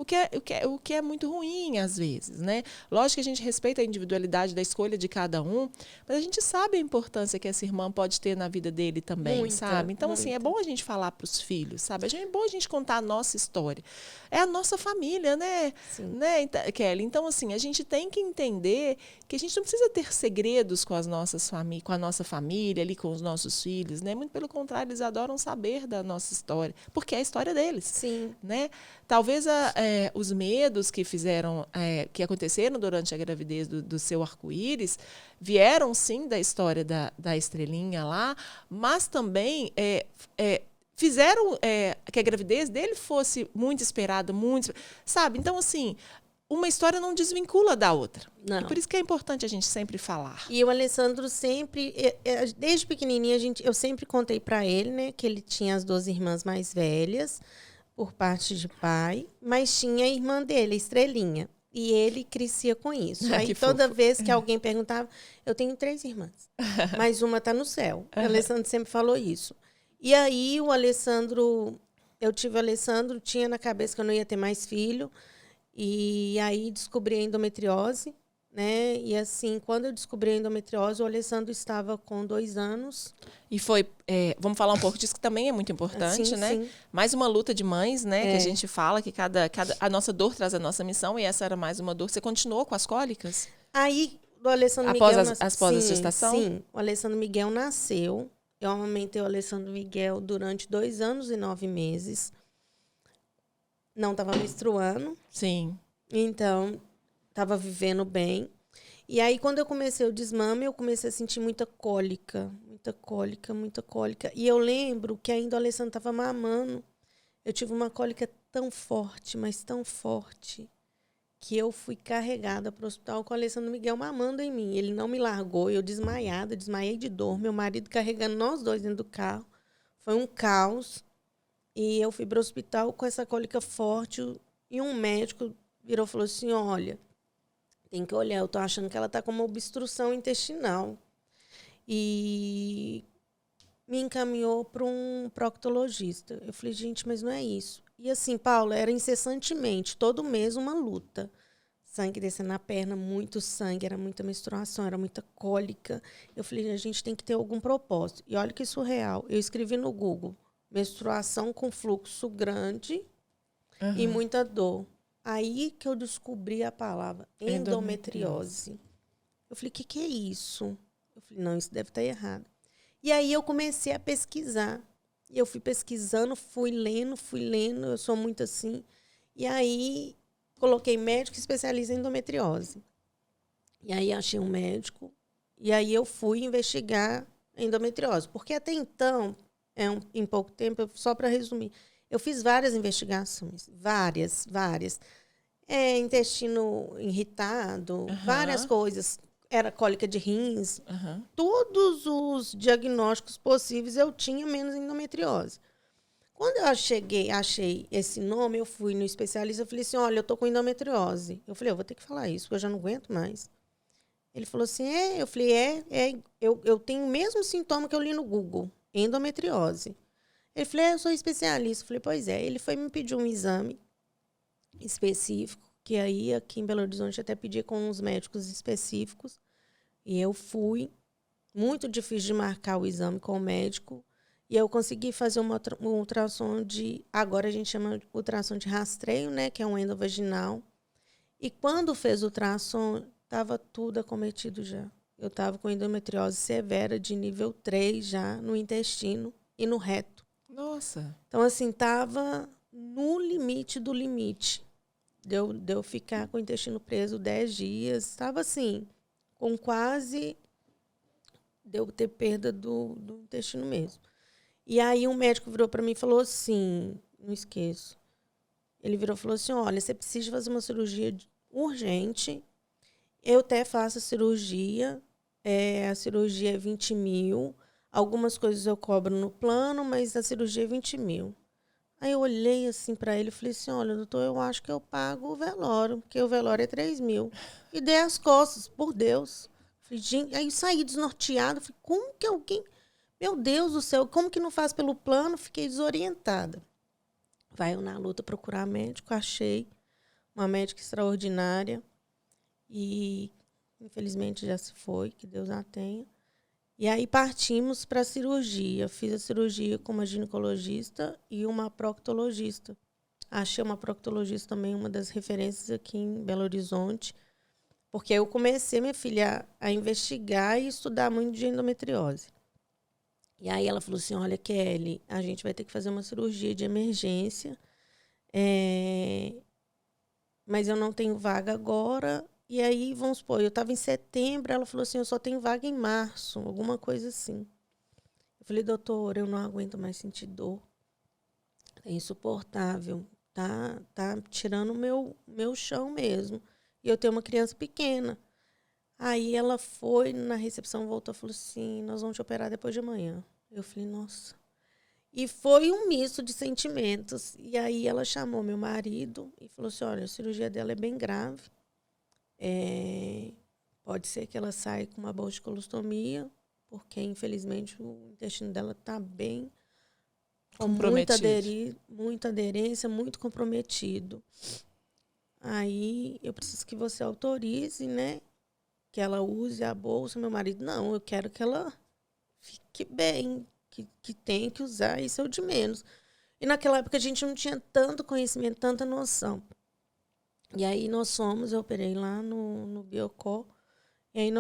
o que é muito ruim às vezes, né? Lógico que a gente respeita a individualidade da escolha de cada um, mas a gente sabe a importância que essa irmã pode ter na vida dele também, Muita, sabe? Então, assim, é muita. bom a gente falar para os filhos, sabe? É bom a gente contar a nossa história. É a nossa família, né? Sim. Né, Kelly? Então, assim, a gente tem que entender que a gente não precisa ter segredos com a nossa família, ali com os nossos filhos, né? Muito pelo contrário, eles adoram saber da nossa história, porque é a história deles. Sim. Né? Talvez os medos que aconteceram durante a gravidez do seu arco-íris vieram, sim, da história da estrelinha lá, mas também fizeram que a gravidez dele fosse muito esperada, sabe? Então, assim, uma história não desvincula da outra. Não. E por isso que é importante a gente sempre falar. E o Alessandro sempre, desde pequenininha, eu sempre contei para ele, né, que ele tinha as 2 irmãs mais velhas, por parte de pai, mas tinha a irmã dele, a Estrelinha. E ele crescia com isso. Aí toda vez que alguém perguntava, eu tenho 3 irmãs, mas uma está no céu. O Alessandro sempre falou isso. E aí eu tive o Alessandro, tinha na cabeça que eu não ia ter mais filho, e aí descobri a endometriose, né? E assim, quando eu descobri a endometriose, o Alessandro estava com 2 anos. E foi, vamos falar um pouco disso, que também é muito importante, Sim, né? sim. Mais uma luta de mães, né? Que a gente fala que a nossa dor traz a nossa missão, e essa era mais uma dor. Você continuou com as cólicas? Aí, o Alessandro após Miguel... após a gestação? Sim, o Alessandro Miguel nasceu. Eu amamentei o Alessandro Miguel durante 2 anos e 9 meses. Não estava menstruando. Sim. Então, estava vivendo bem. E aí, quando eu comecei o desmame, eu comecei a sentir muita cólica. Muita cólica, muita cólica. E eu lembro que ainda o Alessandro estava mamando. Eu tive uma cólica tão forte, mas tão forte, que eu fui carregada para o hospital com o Alessandro Miguel mamando em mim. Ele não me largou, eu desmaiei de dor. Meu marido carregando nós 2 dentro do carro. Foi um caos. E eu fui para o hospital com essa cólica forte. E um médico virou e falou assim, olha, tem que olhar, eu tô achando que ela tá com uma obstrução intestinal. E me encaminhou para um proctologista. Eu falei, gente, mas não é isso. E assim, Paula, era incessantemente, todo mês uma luta. Sangue descendo na perna, muito sangue, era muita menstruação, era muita cólica. Eu falei, a gente tem que ter algum propósito. E olha que surreal. Eu escrevi no Google, menstruação com fluxo grande e muita dor. Aí que eu descobri a palavra endometriose. Eu falei, o que é isso? Eu falei, não, isso deve estar errado. E aí eu comecei a pesquisar. E eu fui pesquisando, fui lendo, eu sou muito assim. E aí coloquei médico especialista em endometriose. E aí achei um médico. E aí eu fui investigar a endometriose. Porque até então, em pouco tempo, só para resumir, eu fiz várias investigações. Várias. Intestino irritado, várias coisas. Era cólica de rins. Todos os diagnósticos possíveis eu tinha, menos endometriose. Quando eu achei esse nome, eu fui no especialista e falei assim, olha, eu tô com endometriose. Eu falei, eu vou ter que falar isso, porque eu já não aguento mais. Ele falou assim, Eu falei, eu tenho o mesmo sintoma que eu li no Google, endometriose. Ele falou, eu sou especialista. Eu falei, pois é. Ele foi me pedir um exame específico, que aí aqui em Belo Horizonte até pedi com uns médicos específicos. E eu fui. Muito difícil de marcar o exame com o médico. E eu consegui fazer um ultrassom agora a gente chama de ultrassom de rastreio, né? Que é um endovaginal. E quando fez o ultrassom, estava tudo acometido já. Eu estava com endometriose severa de nível 3 já no intestino e no reto. Nossa. Então, assim, estava no limite do limite. Deu eu ficar com o intestino preso 10 dias. Estava assim, com quase... Deu ter perda do intestino mesmo. E aí um médico virou para mim e falou assim, não esqueço. Ele virou e falou assim, olha, você precisa fazer uma cirurgia urgente. Eu até faço a cirurgia. A cirurgia é 20 mil. Algumas coisas eu cobro no plano, mas a cirurgia é 20 mil. Aí eu olhei assim para ele e falei assim, olha, doutor, eu acho que eu pago o velório, porque o velório é 3 mil. E dei as costas, por Deus. Falei, gente, aí eu saí desnorteada. Falei, como que alguém... Meu Deus do céu, como que não faz pelo plano? Fiquei desorientada. Vai eu na luta procurar médico, achei. uma médica extraordinária. E, infelizmente, já se foi, que Deus a tenha. E aí partimos para a cirurgia. Fiz a cirurgia com uma ginecologista e uma proctologista. Achei uma proctologista também uma das referências aqui em Belo Horizonte. Porque eu comecei, minha filha, a investigar e estudar muito de endometriose. E aí ela falou assim, olha, Kelly, a gente vai ter que fazer uma cirurgia de emergência, mas eu não tenho vaga agora. E aí, vamos supor, eu estava em setembro, ela falou assim, eu só tenho vaga em março, alguma coisa assim. Eu falei, doutora, eu não aguento mais sentir dor. É insuportável, tá tirando o meu chão mesmo. E eu tenho uma criança pequena. Aí ela foi na recepção, voltou e falou assim, nós vamos te operar depois de amanhã. Eu falei, nossa. E foi um misto de sentimentos. E aí ela chamou meu marido e falou assim, olha, a cirurgia dela é bem grave. Pode ser que ela saia com uma bolsa de colostomia, porque infelizmente o intestino dela está bem com muita aderência, muito comprometido. Aí eu preciso que você autorize, né? Que ela use a bolsa. Meu marido, não, eu quero que ela fique bem, que tem que usar, isso é o de menos. E naquela época a gente não tinha tanto conhecimento, tanta noção. E aí eu operei lá no Biocó, e aí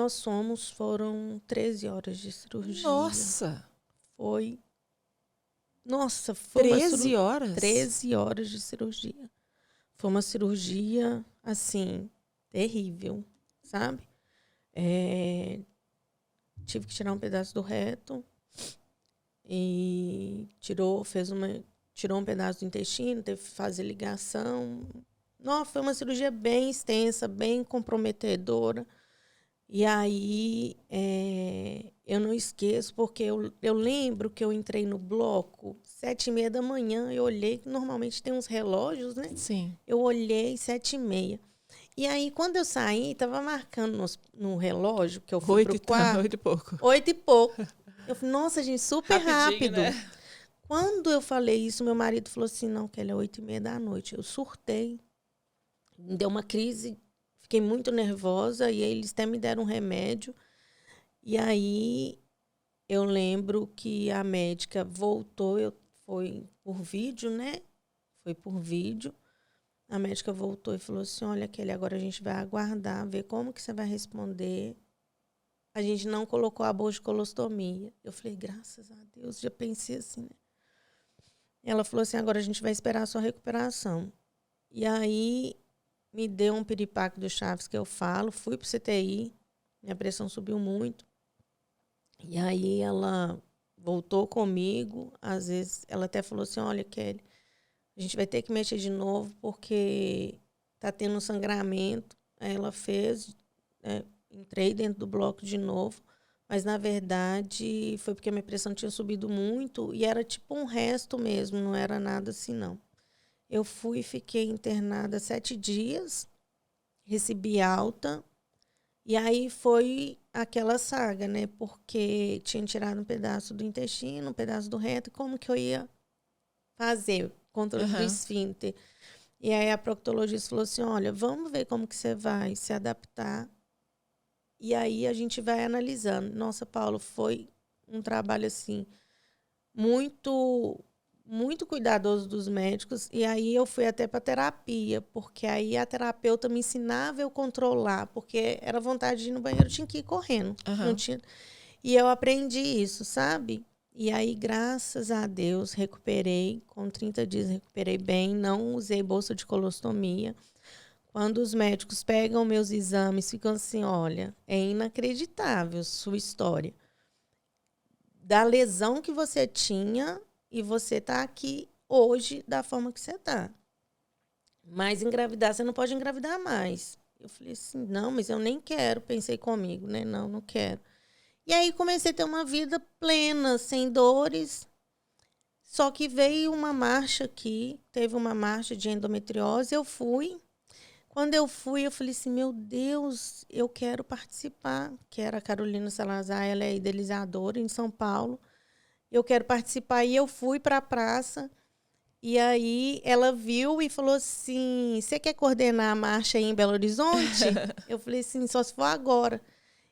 foram 13 horas de cirurgia. Nossa! Foi 13 horas? 13 horas de cirurgia. Foi uma cirurgia, assim, terrível, sabe? Tive que tirar um pedaço do reto e tirou um pedaço do intestino, teve que fazer ligação. Nossa, foi uma cirurgia bem extensa, bem comprometedora. E aí, eu não esqueço, porque eu lembro que eu entrei no bloco 7h30 da manhã, eu olhei, que normalmente tem uns relógios, né? Sim. Eu olhei 7h30. E aí, quando eu saí, estava marcando no relógio, que eu fui pro quarto. 8 e pouco. 8 e pouco. Eu falei, nossa, gente, super rápido. Né? Quando eu falei isso, meu marido falou assim, não, Kelly, é 8h30 da noite. Eu surtei. Me deu uma crise, fiquei muito nervosa, e aí eles até me deram um remédio. E aí, eu lembro que a médica voltou, foi por vídeo, né? Foi por vídeo. A médica voltou e falou assim, olha, Kelly, agora a gente vai aguardar, ver como que você vai responder. A gente não colocou a bolsa de colostomia. Eu falei, graças a Deus, já pensei assim, né? Ela falou assim, agora a gente vai esperar a sua recuperação. E aí, me deu um piripaque do Chaves, que eu falo, fui pro CTI, minha pressão subiu muito. E aí, ela voltou comigo, às vezes, ela até falou assim, olha, Kelly, a gente vai ter que mexer de novo porque tá tendo um sangramento. Aí ela fez, entrei dentro do bloco de novo, mas na verdade foi porque a minha pressão tinha subido muito e era tipo um resto mesmo, não era nada assim não. Eu fui e fiquei internada 7 dias, recebi alta e aí foi aquela saga, né? Porque tinha tirado um pedaço do intestino, um pedaço do reto, como que eu ia fazer? Controle do esfíncter. E aí a proctologista falou assim, olha, vamos ver como que você vai se adaptar. E aí a gente vai analisando. Nossa, Paulo, foi um trabalho assim, muito, muito cuidadoso dos médicos. E aí eu fui até para terapia, porque aí a terapeuta me ensinava eu controlar, porque era vontade de ir no banheiro, eu tinha que ir correndo. Não tinha... E eu aprendi isso, sabe? E aí, graças a Deus, recuperei. Com 30 dias, recuperei bem. Não usei bolsa de colostomia. Quando os médicos pegam meus exames, ficam assim, olha, é inacreditável sua história. Da lesão que você tinha e você está aqui hoje da forma que você está. Mas engravidar, você não pode engravidar mais. Eu falei assim, não, mas eu nem quero. Pensei comigo, né? Não quero. E aí comecei a ter uma vida plena, sem dores. Só que veio uma marcha aqui, teve uma marcha de endometriose, eu fui. Quando eu fui, eu falei assim, meu Deus, eu quero participar. Que era a Carolina Salazar, ela é idealizadora em São Paulo. Eu quero participar. E eu fui para a praça. E aí ela viu e falou assim, você quer coordenar a marcha aí em Belo Horizonte? Eu falei assim, só se for agora.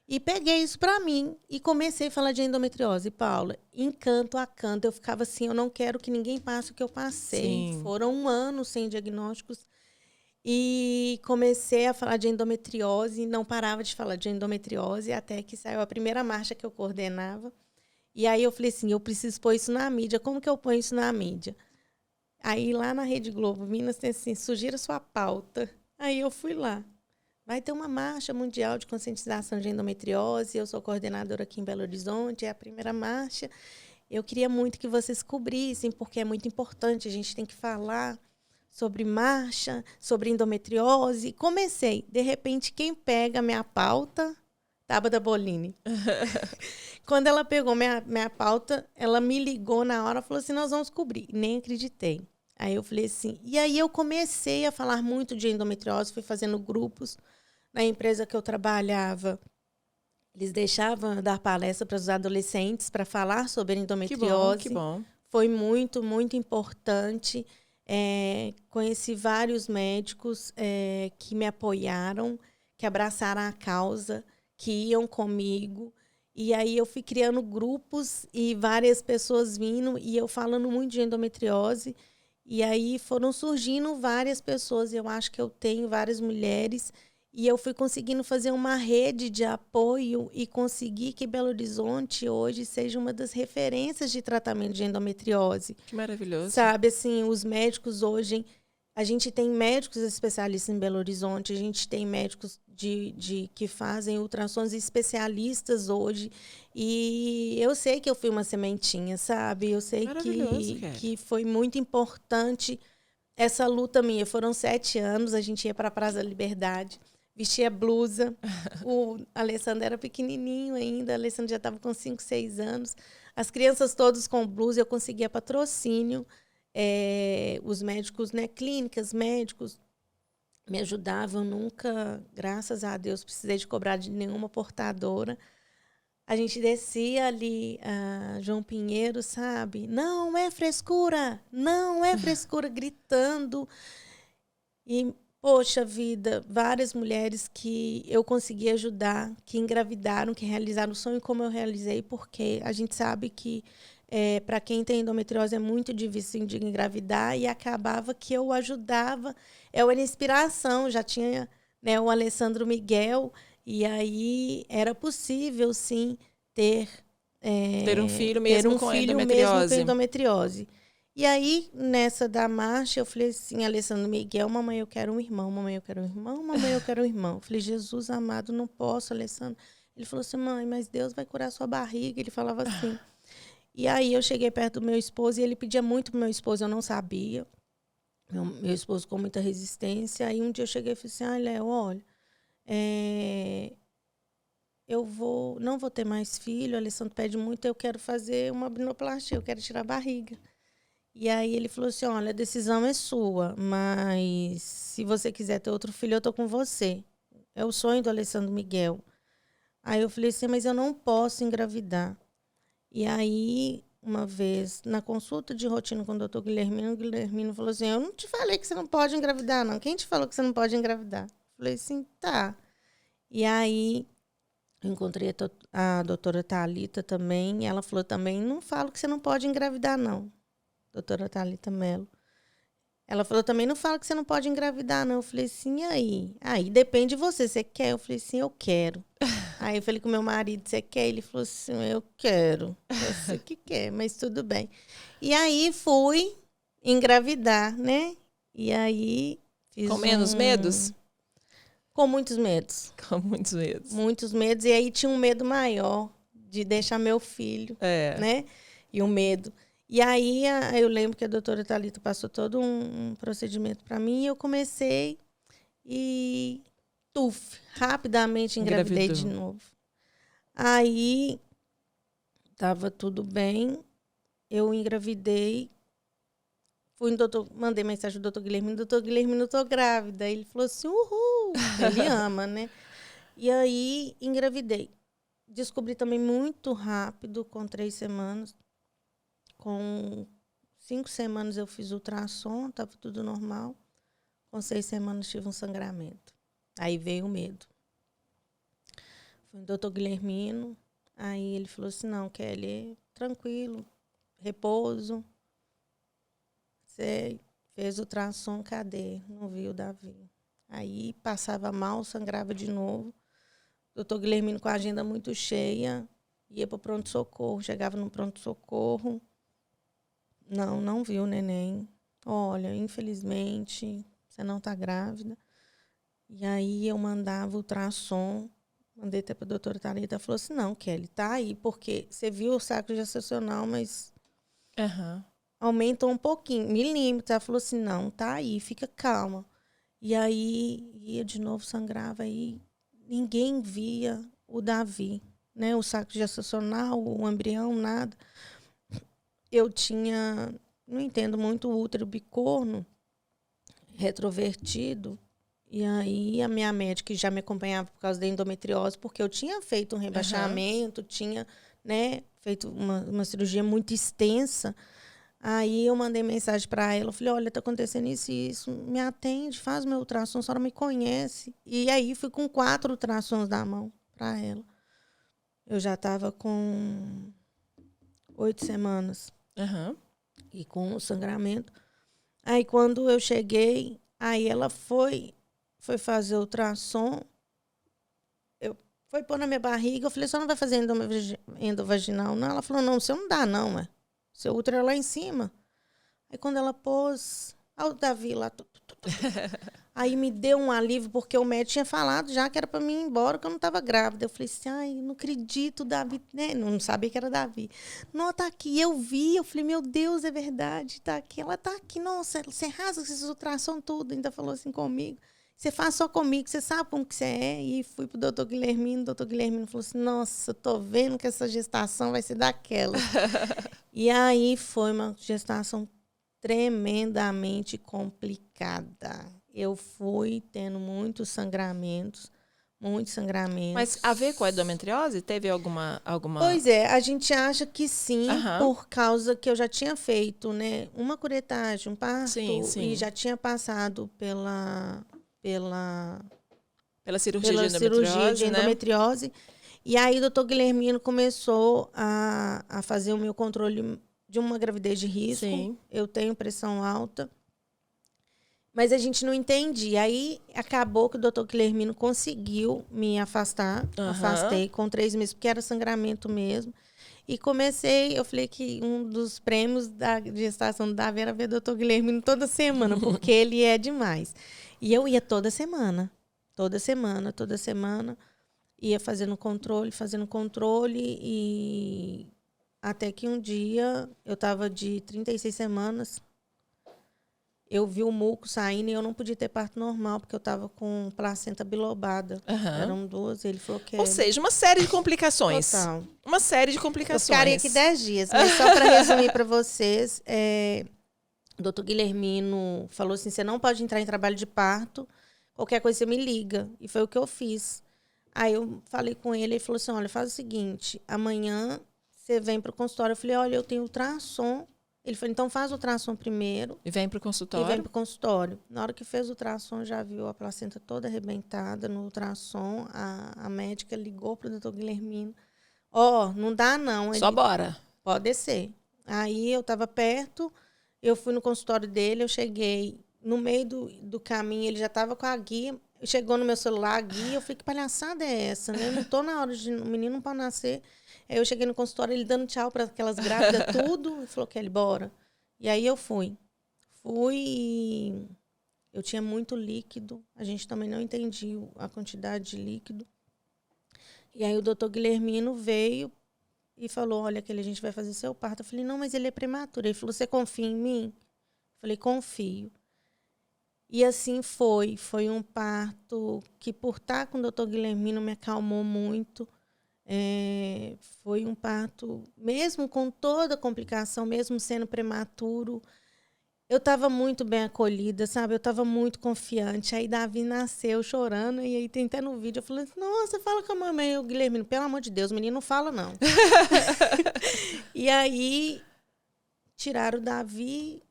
E peguei isso para mim e comecei a falar de endometriose, Paula. Encanto a canto, eu ficava assim, eu não quero que ninguém passe o que eu passei. Sim. Foram 1 ano sem diagnósticos. E comecei a falar de endometriose, não parava de falar de endometriose, até que saiu a primeira marcha que eu coordenava. E aí eu falei assim, eu preciso pôr isso na mídia. Como que eu ponho isso na mídia? Aí lá na Rede Globo, Minas tem assim, sugira sua pauta. Aí eu fui lá. Vai ter uma marcha mundial de conscientização de endometriose. Eu sou coordenadora aqui em Belo Horizonte, é a primeira marcha. Eu queria muito que vocês cobrissem, porque é muito importante, a gente tem que falar sobre marcha, sobre endometriose. Comecei. De repente, quem pega a minha pauta? Tabata Bolini. Quando ela pegou minha pauta, ela me ligou na hora e falou assim, nós vamos cobrir. Nem acreditei. Aí eu falei assim... E aí eu comecei a falar muito de endometriose, fui fazendo grupos. Na empresa que eu trabalhava, eles deixavam dar palestra para os adolescentes para falar sobre endometriose. Que bom. Foi muito, muito importante. Conheci vários médicos que me apoiaram, que abraçaram a causa, que iam comigo. E aí eu fui criando grupos e várias pessoas vindo e eu falando muito de endometriose. E aí foram surgindo várias pessoas. Eu acho que eu tenho várias mulheres. E eu fui conseguindo fazer uma rede de apoio e conseguir que Belo Horizonte hoje seja uma das referências de tratamento de endometriose. Que maravilhoso. Sabe, assim, os médicos hoje... A gente tem médicos especialistas em Belo Horizonte, a gente tem médicos que fazem ultrassons especialistas hoje. E eu sei que eu fui uma sementinha, sabe? Eu sei que foi muito importante essa luta minha. Foram 7 anos, a gente ia para a Praça da Liberdade, vestia blusa. O Alessandro era pequenininho ainda, o Alessandro já estava com 5, 6 anos. As crianças todas com blusa, eu conseguia patrocínio. Os médicos, né, clínicas, médicos me ajudavam. Nunca, graças a Deus, precisei de cobrar de nenhuma portadora. A gente descia ali, João Pinheiro, sabe? Não é frescura, gritando. E, poxa vida, várias mulheres que eu consegui ajudar, que engravidaram, que realizaram o sonho como eu realizei, porque a gente sabe que para quem tem endometriose é muito difícil de engravidar, e acabava que eu ajudava. Eu era inspiração, já tinha, né, o Alessandro Miguel, e aí era possível, sim, ter um filho mesmo com endometriose. E aí, nessa da marcha, eu falei assim, Alessandro Miguel, mamãe, eu quero um irmão, mamãe, eu quero um irmão, mamãe, eu quero um irmão. Eu falei, Jesus amado, não posso, Alessandro. Ele falou assim, mãe, mas Deus vai curar sua barriga. Ele falava assim... E aí eu cheguei perto do meu esposo e ele pedia muito pro meu esposo, eu não sabia. Meu esposo com muita resistência. Aí um dia eu cheguei e falei assim, Léo, olha, não vou ter mais filho, o Alessandro pede muito, eu quero fazer uma abdominoplastia, eu quero tirar a barriga. E aí ele falou assim, olha, a decisão é sua, mas se você quiser ter outro filho, eu tô com você. É o sonho do Alessandro Miguel. Aí eu falei assim, mas eu não posso engravidar. E aí, uma vez, na consulta de rotina com o doutor Guilhermino, o Guilhermino falou assim, eu não te falei que você não pode engravidar, não. Quem te falou que você não pode engravidar? Eu falei assim, tá. E aí, eu encontrei a doutora Thalita também, e ela falou também, não falo que você não pode engravidar, não. Doutora Thalita Mello. Ela falou também, não falo que você não pode engravidar, não. Eu falei assim, e aí? Aí depende de você, você quer? Eu falei assim, eu quero. Aí eu falei com meu marido, você quer? Ele falou assim, eu quero. Você que quer, mas tudo bem. E aí fui engravidar, né? E aí fiz com menos medos? Com muitos medos. Com muitos medos. Muitos medos. E aí tinha um medo maior de deixar meu filho, né? E um medo. E aí eu lembro que a doutora Thalita passou todo um procedimento para mim e eu comecei e rapidamente engravidei de novo. Aí estava tudo bem, eu engravidei, fui no doutor, mandei mensagem do doutor Guilhermino, eu tô grávida. Ele falou assim, uhul, ele ama, né? E aí engravidei. Descobri também muito rápido, com 3 semanas, com 5 semanas eu fiz ultrassom, estava tudo normal. Com 6 semanas tive um sangramento. Aí veio o medo. Fui no doutor Guilhermino. Aí ele falou assim, não, Kelly, tranquilo, repouso. Você fez ultrassom, cadê? Não viu o Davi. Aí passava mal, sangrava de novo. Doutor Guilhermino com a agenda muito cheia, ia para o pronto-socorro, chegava no pronto-socorro. Não viu o neném. Olha, infelizmente, você não está grávida. E aí eu mandava ultrassom, mandei até para a doutora Thalita, ela falou assim, não, Kelly, tá aí, porque você viu o saco gestacional, mas aumentou um pouquinho, milímetros. Ela falou assim, não, tá aí, fica calma. E aí ia de novo, sangrava, aí ninguém via o Davi, né? O saco gestacional, o embrião, nada. Eu tinha, não entendo muito, o útero bicorno, retrovertido. E aí a minha médica já me acompanhava por causa da endometriose, porque eu tinha feito um rebaixamento, tinha, né, feito uma cirurgia muito extensa. Aí eu mandei mensagem para ela, eu falei, olha, tá acontecendo isso e isso, me atende, faz meu ultrassom, a senhora me conhece. E aí fui com 4 ultrassons na mão para ela. Eu já estava com 8 semanas e com o sangramento. Aí quando eu cheguei, aí ela foi fazer o ultrassom, foi pôr na minha barriga, eu falei, você não vai fazer endovaginal, não? Ela falou, não, você não dá, não, é. Seu útero é lá em cima. Aí quando ela pôs, o Davi lá, aí me deu um alívio, porque o médico tinha falado já que era para mim ir embora, que eu não estava grávida. Eu falei assim, ai, não acredito, Davi, né? Não sabia que era Davi. Não, tá aqui, eu vi, eu falei, meu Deus, é verdade, tá aqui. Ela tá aqui, nossa, você rasga esses ultrassom tudo, ainda falou assim comigo. Você faz só comigo, você sabe como que você é. E fui pro doutor Guilhermino, o doutor Guilhermino falou assim, nossa, tô vendo que essa gestação vai ser daquela. E aí foi uma gestação tremendamente complicada. Eu fui tendo muitos sangramentos. Mas a ver com a endometriose? Teve alguma... Pois é, a gente acha que sim, por causa que eu já tinha feito, né, uma curetagem, um parto, sim. e já tinha passado pela cirurgia de endometriose, né? E aí o doutor Guilhermino começou a fazer o meu controle de uma gravidez de risco. Sim. Eu tenho pressão alta. Mas a gente não entendia. Aí acabou que o doutor Guilhermino conseguiu me afastar. Afastei com 3 meses, porque era sangramento mesmo. E comecei, eu falei que um dos prêmios da gestação do Davi era ver o doutor Guilhermino toda semana, porque ele é demais. E eu ia toda semana. Toda semana. Ia fazendo controle, e até que um dia, eu estava de 36 semanas, eu vi o muco saindo e eu não podia ter parto normal, porque eu estava com placenta bilobada. Eram 2, ele falou que... Ou seja, uma série de complicações. Total. Uma série de complicações. Eu ficaria aqui 10 dias, mas só para resumir para vocês, o doutor Guilhermino falou assim, você não pode entrar em trabalho de parto, qualquer coisa você me liga. E foi o que eu fiz. Aí eu falei com ele falou assim, olha, faz o seguinte, amanhã você vem para o consultório. Eu falei, olha, eu tenho ultrassom. Ele falou, então faz o ultrassom primeiro. E vem para o consultório? Na hora que fez o ultrassom, já viu a placenta toda arrebentada no ultrassom. A médica ligou para o doutor Guilhermino. Não dá não. Só bora. Pode descer. Aí eu estava perto, eu fui no consultório dele, eu cheguei no meio do caminho, ele já estava com a guia. Chegou no meu celular a guia, eu falei, que palhaçada é essa, né? Eu não tô na hora de... O menino não pode nascer. Aí eu cheguei no consultório, ele dando tchau para aquelas grávidas, tudo. E falou, Kelly, bora. E aí eu fui. E eu tinha muito líquido. A gente também não entendia a quantidade de líquido. E aí o doutor Guilhermino veio e falou, olha, Kelly, a gente vai fazer seu parto. Eu falei, não, mas ele é prematuro. Ele falou, você confia em mim? Eu falei, confio. E assim foi. Foi um parto que, por estar com o doutor Guilhermino, me acalmou muito. Foi um parto, mesmo com toda a complicação, mesmo sendo prematuro, eu estava muito bem acolhida, sabe? Eu estava muito confiante. Aí Davi nasceu chorando, e aí tem até no vídeo, eu falei assim, nossa, fala com a mamãe. O Guilhermino, pelo amor de Deus, o menino não fala, não. E aí tiraram o Davi,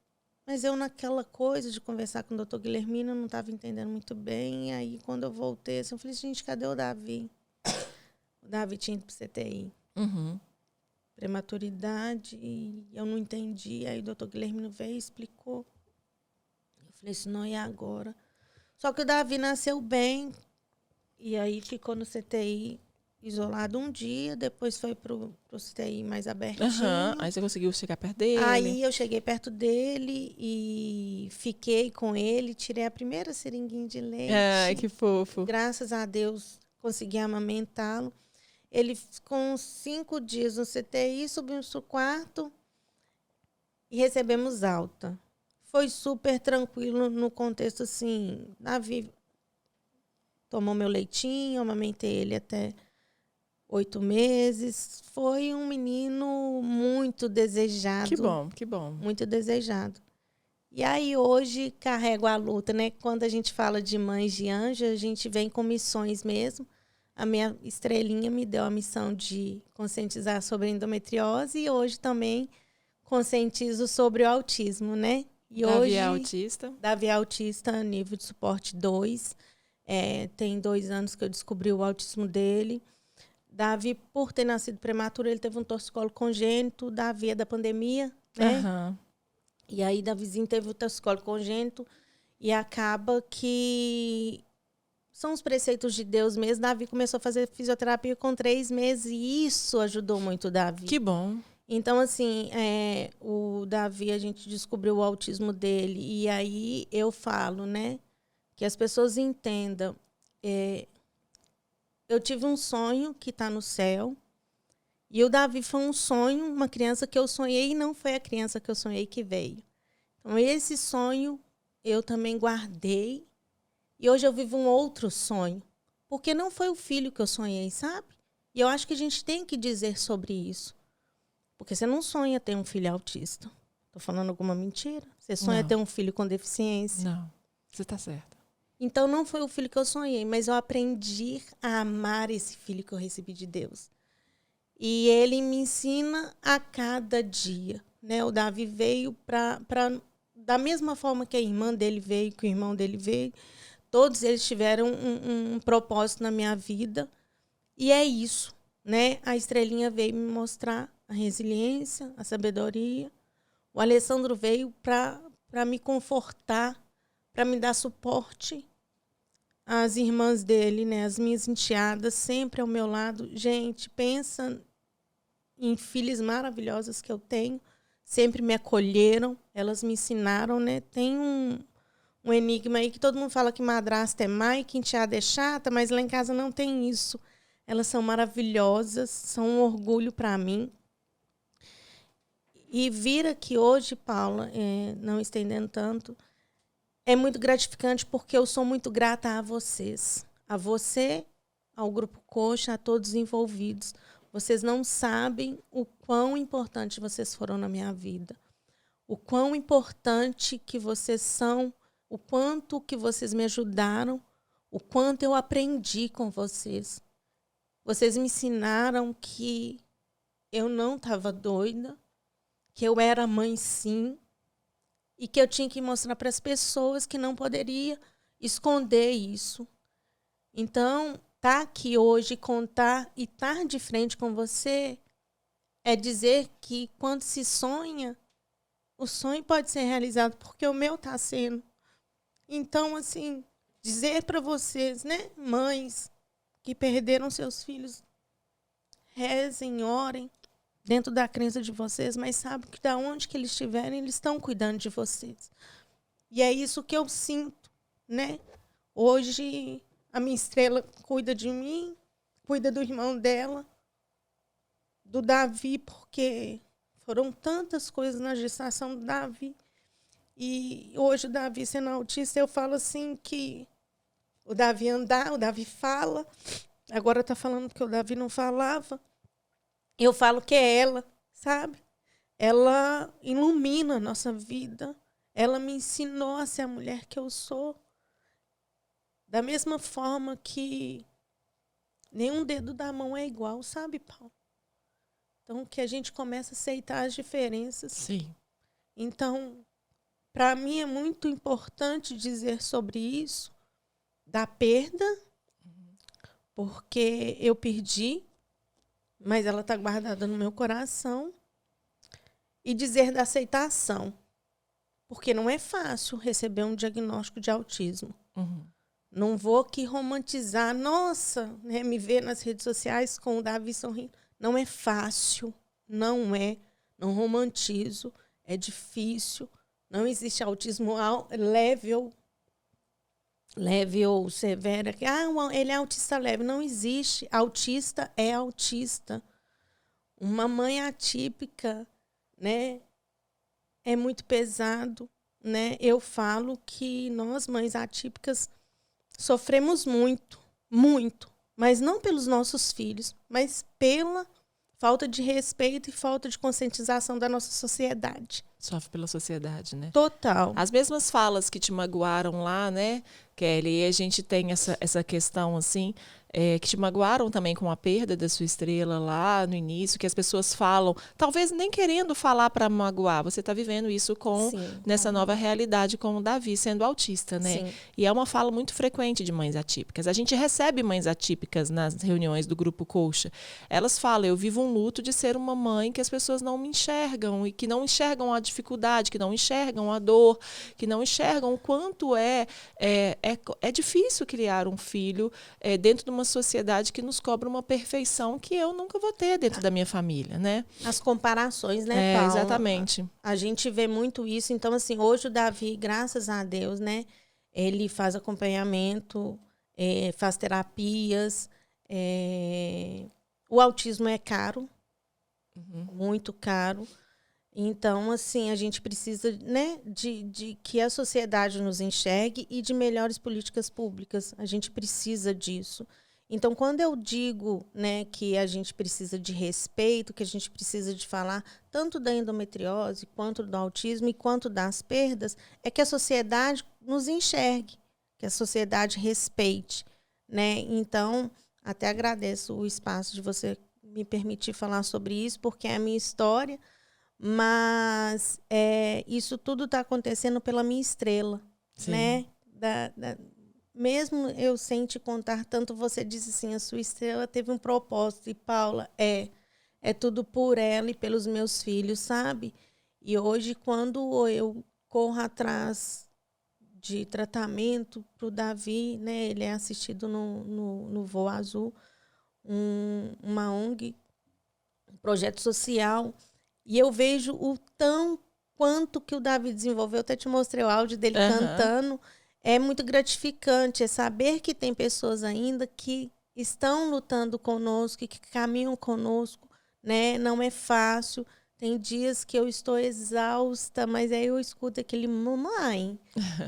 mas eu naquela coisa de conversar com o doutor Guilhermino, eu não estava entendendo muito bem. Aí, quando eu voltei, assim, eu falei, gente, cadê o Davi? O Davi tinha ido para o CTI. Uhum. Prematuridade, e eu não entendi. Aí o doutor Guilhermino veio e explicou. Eu falei assim, não, e agora? Só que o Davi nasceu bem, e aí ficou no CTI isolado um dia, depois foi pro CTI mais abertinho. Uhum. Aí você conseguiu chegar perto dele? Aí eu cheguei perto dele e fiquei com ele, tirei a primeira seringuinha de leite. Ai, que fofo. Graças a Deus consegui amamentá-lo. Ele, com 5 dias no CTI, subimos para o quarto e recebemos alta. Foi super tranquilo no contexto, assim, Davi tomou meu leitinho, amamentei ele até 8 meses. Foi um menino muito desejado. Que bom, que bom. Muito desejado. E aí hoje carrego a luta, né? Quando a gente fala de mães de anjo, a gente vem com missões mesmo. A minha estrelinha me deu a missão de conscientizar sobre a endometriose e hoje também conscientizo sobre o autismo, né? E Davi hoje, é autista? Davi é autista, nível de suporte 2. Tem 2 anos que eu descobri o autismo dele. Davi, por ter nascido prematuro, ele teve um torcicolo congênito. Davi é da pandemia, né? Uhum. E aí, Davizinho teve o torcicolo congênito e acaba que são os preceitos de Deus mesmo. Davi começou a fazer fisioterapia com 3 meses e isso ajudou muito o Davi. Que bom. Então, assim, o Davi, a gente descobriu o autismo dele. E aí eu falo, né, que as pessoas entendam. Eu tive um sonho que está no céu. E o Davi foi um sonho, uma criança que eu sonhei e não foi a criança que eu sonhei que veio. Então, esse sonho eu também guardei. E hoje eu vivo um outro sonho. Porque não foi o filho que eu sonhei, sabe? E eu acho que a gente tem que dizer sobre isso. Porque você não sonha ter um filho autista. Estou falando alguma mentira? Você sonha Não. ter um filho com deficiência. Não, você está certa. Então, não foi o filho que eu sonhei, mas eu aprendi a amar esse filho que eu recebi de Deus. E ele me ensina a cada dia, né? O Davi veio para da mesma forma que a irmã dele veio, que o irmão dele veio. Todos eles tiveram um propósito na minha vida. E é isso, né? A estrelinha veio me mostrar a resiliência, a sabedoria. O Alessandro veio para me confortar, para me dar suporte. As irmãs dele, né, as minhas enteadas, sempre ao meu lado. Gente, pensa em filhas maravilhosas que eu tenho. Sempre me acolheram, elas me ensinaram, né? Tem um enigma aí que todo mundo fala que madrasta é má e que enteada é chata, mas lá em casa não tem isso. Elas são maravilhosas, são um orgulho para mim. E vir aqui hoje, Paula, não estendendo tanto, é muito gratificante porque eu sou muito grata a vocês. A você, ao Grupo Coxa, a todos os envolvidos. Vocês não sabem o quão importante vocês foram na minha vida. O quão importante que vocês são, o quanto que vocês me ajudaram, o quanto eu aprendi com vocês. Vocês me ensinaram que eu não estava doida, que eu era mãe sim, e que eu tinha que mostrar para as pessoas que não poderia esconder isso. Então, estar aqui hoje, contar e estar de frente com você é dizer que quando se sonha, o sonho pode ser realizado, porque o meu está sendo. Então, assim, dizer para vocês, né, mães que perderam seus filhos, rezem, orem, dentro da crença de vocês, mas sabem que da onde que eles estiverem, eles estão cuidando de vocês. E é isso que eu sinto, né? Hoje, a minha estrela cuida de mim, cuida do irmão dela, do Davi, porque foram tantas coisas na gestação do Davi. E hoje o Davi sendo autista, eu falo assim que o Davi andar, o Davi fala. Agora está falando que o Davi não falava. Eu falo que é ela, sabe? Ela ilumina a nossa vida. Ela me ensinou a ser a mulher que eu sou. Da mesma forma que nenhum dedo da mão é igual, sabe, Paulo? Então, que a gente comece a aceitar as diferenças. Sim. Então, para mim é muito importante dizer sobre isso, da perda, porque eu perdi, mas ela está guardada no meu coração, e dizer da aceitação, porque não é fácil receber um diagnóstico de autismo. Não vou aqui romantizar, nossa, né, me ver nas redes sociais com o Davi sorrindo. Não é fácil, não é, não romantizo, é difícil. Não existe autismo leve ou severo. Ele é autista leve. Não existe. Autista é autista. Uma mãe atípica, né, é muito pesado, né? Eu falo que nós, mães atípicas, sofremos muito, muito. Mas não pelos nossos filhos, mas pela falta de respeito e falta de conscientização da nossa sociedade. Sofre pela sociedade, né? Total. As mesmas falas que te magoaram lá, né, Kelly? E a gente tem essa questão, assim, que te magoaram também com a perda da sua estrela lá no início, que as pessoas falam, talvez nem querendo falar para magoar. Você está vivendo isso nessa nova realidade com o Davi, sendo autista, né? Sim. E é uma fala muito frequente de mães atípicas. A gente recebe mães atípicas nas reuniões do Grupo Colcha. Elas falam, eu vivo um luto de ser uma mãe que as pessoas não me enxergam e que não enxergam a dificuldade, que não enxergam a dor, que não enxergam o quanto é difícil criar um filho dentro de uma sociedade que nos cobra uma perfeição que eu nunca vou ter dentro da minha família, né? As comparações, né, Paula? Exatamente. A gente vê muito isso. Então, assim, hoje o Davi, graças a Deus, né, ele faz acompanhamento, faz terapias. O autismo é caro, muito caro. Então, assim, a gente precisa, né, de que a sociedade nos enxergue e de melhores políticas públicas. A gente precisa disso. Então, quando eu digo, né, que a gente precisa de respeito, que a gente precisa de falar tanto da endometriose, quanto do autismo e quanto das perdas, é que a sociedade nos enxergue, que a sociedade respeite, né? Então, até agradeço o espaço de você me permitir falar sobre isso, porque é a minha história, mas isso tudo está acontecendo pela minha estrela, Sim. né? Mesmo eu sem te contar tanto, você disse assim, a sua estrela teve um propósito. E, Paula, é tudo por ela e pelos meus filhos, sabe? E hoje, quando eu corro atrás de tratamento para o Davi, né? Ele é assistido no Voo Azul, uma ONG, um projeto social. E eu vejo quanto que o Davi desenvolveu. Eu até te mostrei o áudio dele cantando. É muito gratificante, é saber que tem pessoas ainda que estão lutando conosco, que caminham conosco, né? Não é fácil. Tem dias que eu estou exausta, mas aí eu escuto aquele mamãe.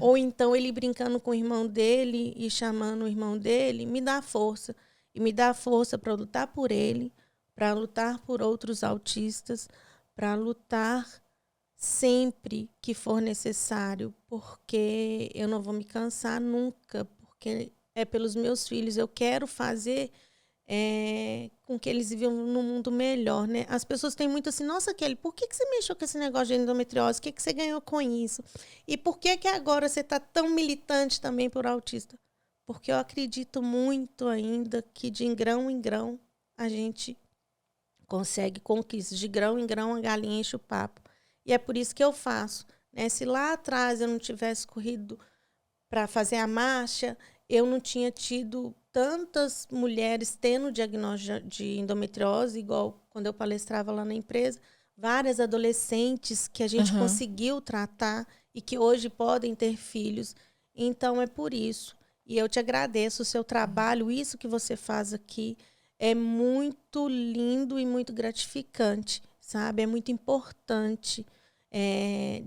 Ou então ele brincando com o irmão dele e chamando o irmão dele, me dá força. E me dá força para lutar por ele, para lutar por outros autistas, para lutar sempre que for necessário, porque eu não vou me cansar nunca, porque é pelos meus filhos. Eu quero fazer com que eles vivam num mundo melhor, né? As pessoas têm muito assim, nossa, Kelly, por que você mexeu com esse negócio de endometriose? O que você ganhou com isso? E por que agora você está tão militante também por autista? Porque eu acredito muito ainda que de grão em grão a gente consegue conquistas. De grão em grão a galinha enche o papo. E é por isso que eu faço, né? Se lá atrás eu não tivesse corrido para fazer a marcha, eu não tinha tido tantas mulheres tendo diagnóstico de endometriose, igual quando eu palestrava lá na empresa, várias adolescentes que a gente conseguiu tratar e que hoje podem ter filhos. Então, é por isso. E eu te agradeço o seu trabalho, isso que você faz aqui é muito lindo e muito gratificante, sabe? É muito importante.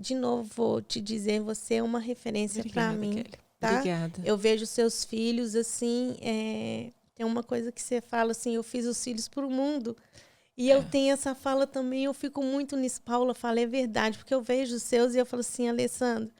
De novo, vou te dizer, você é uma referência para mim. Kelly. Tá? Obrigada. Eu vejo seus filhos assim, tem uma coisa que você fala assim, eu fiz os filhos para o mundo. E eu tenho essa fala também, eu fico muito nisso. Paula fala, é verdade, porque eu vejo os seus e eu falo assim, Alessandro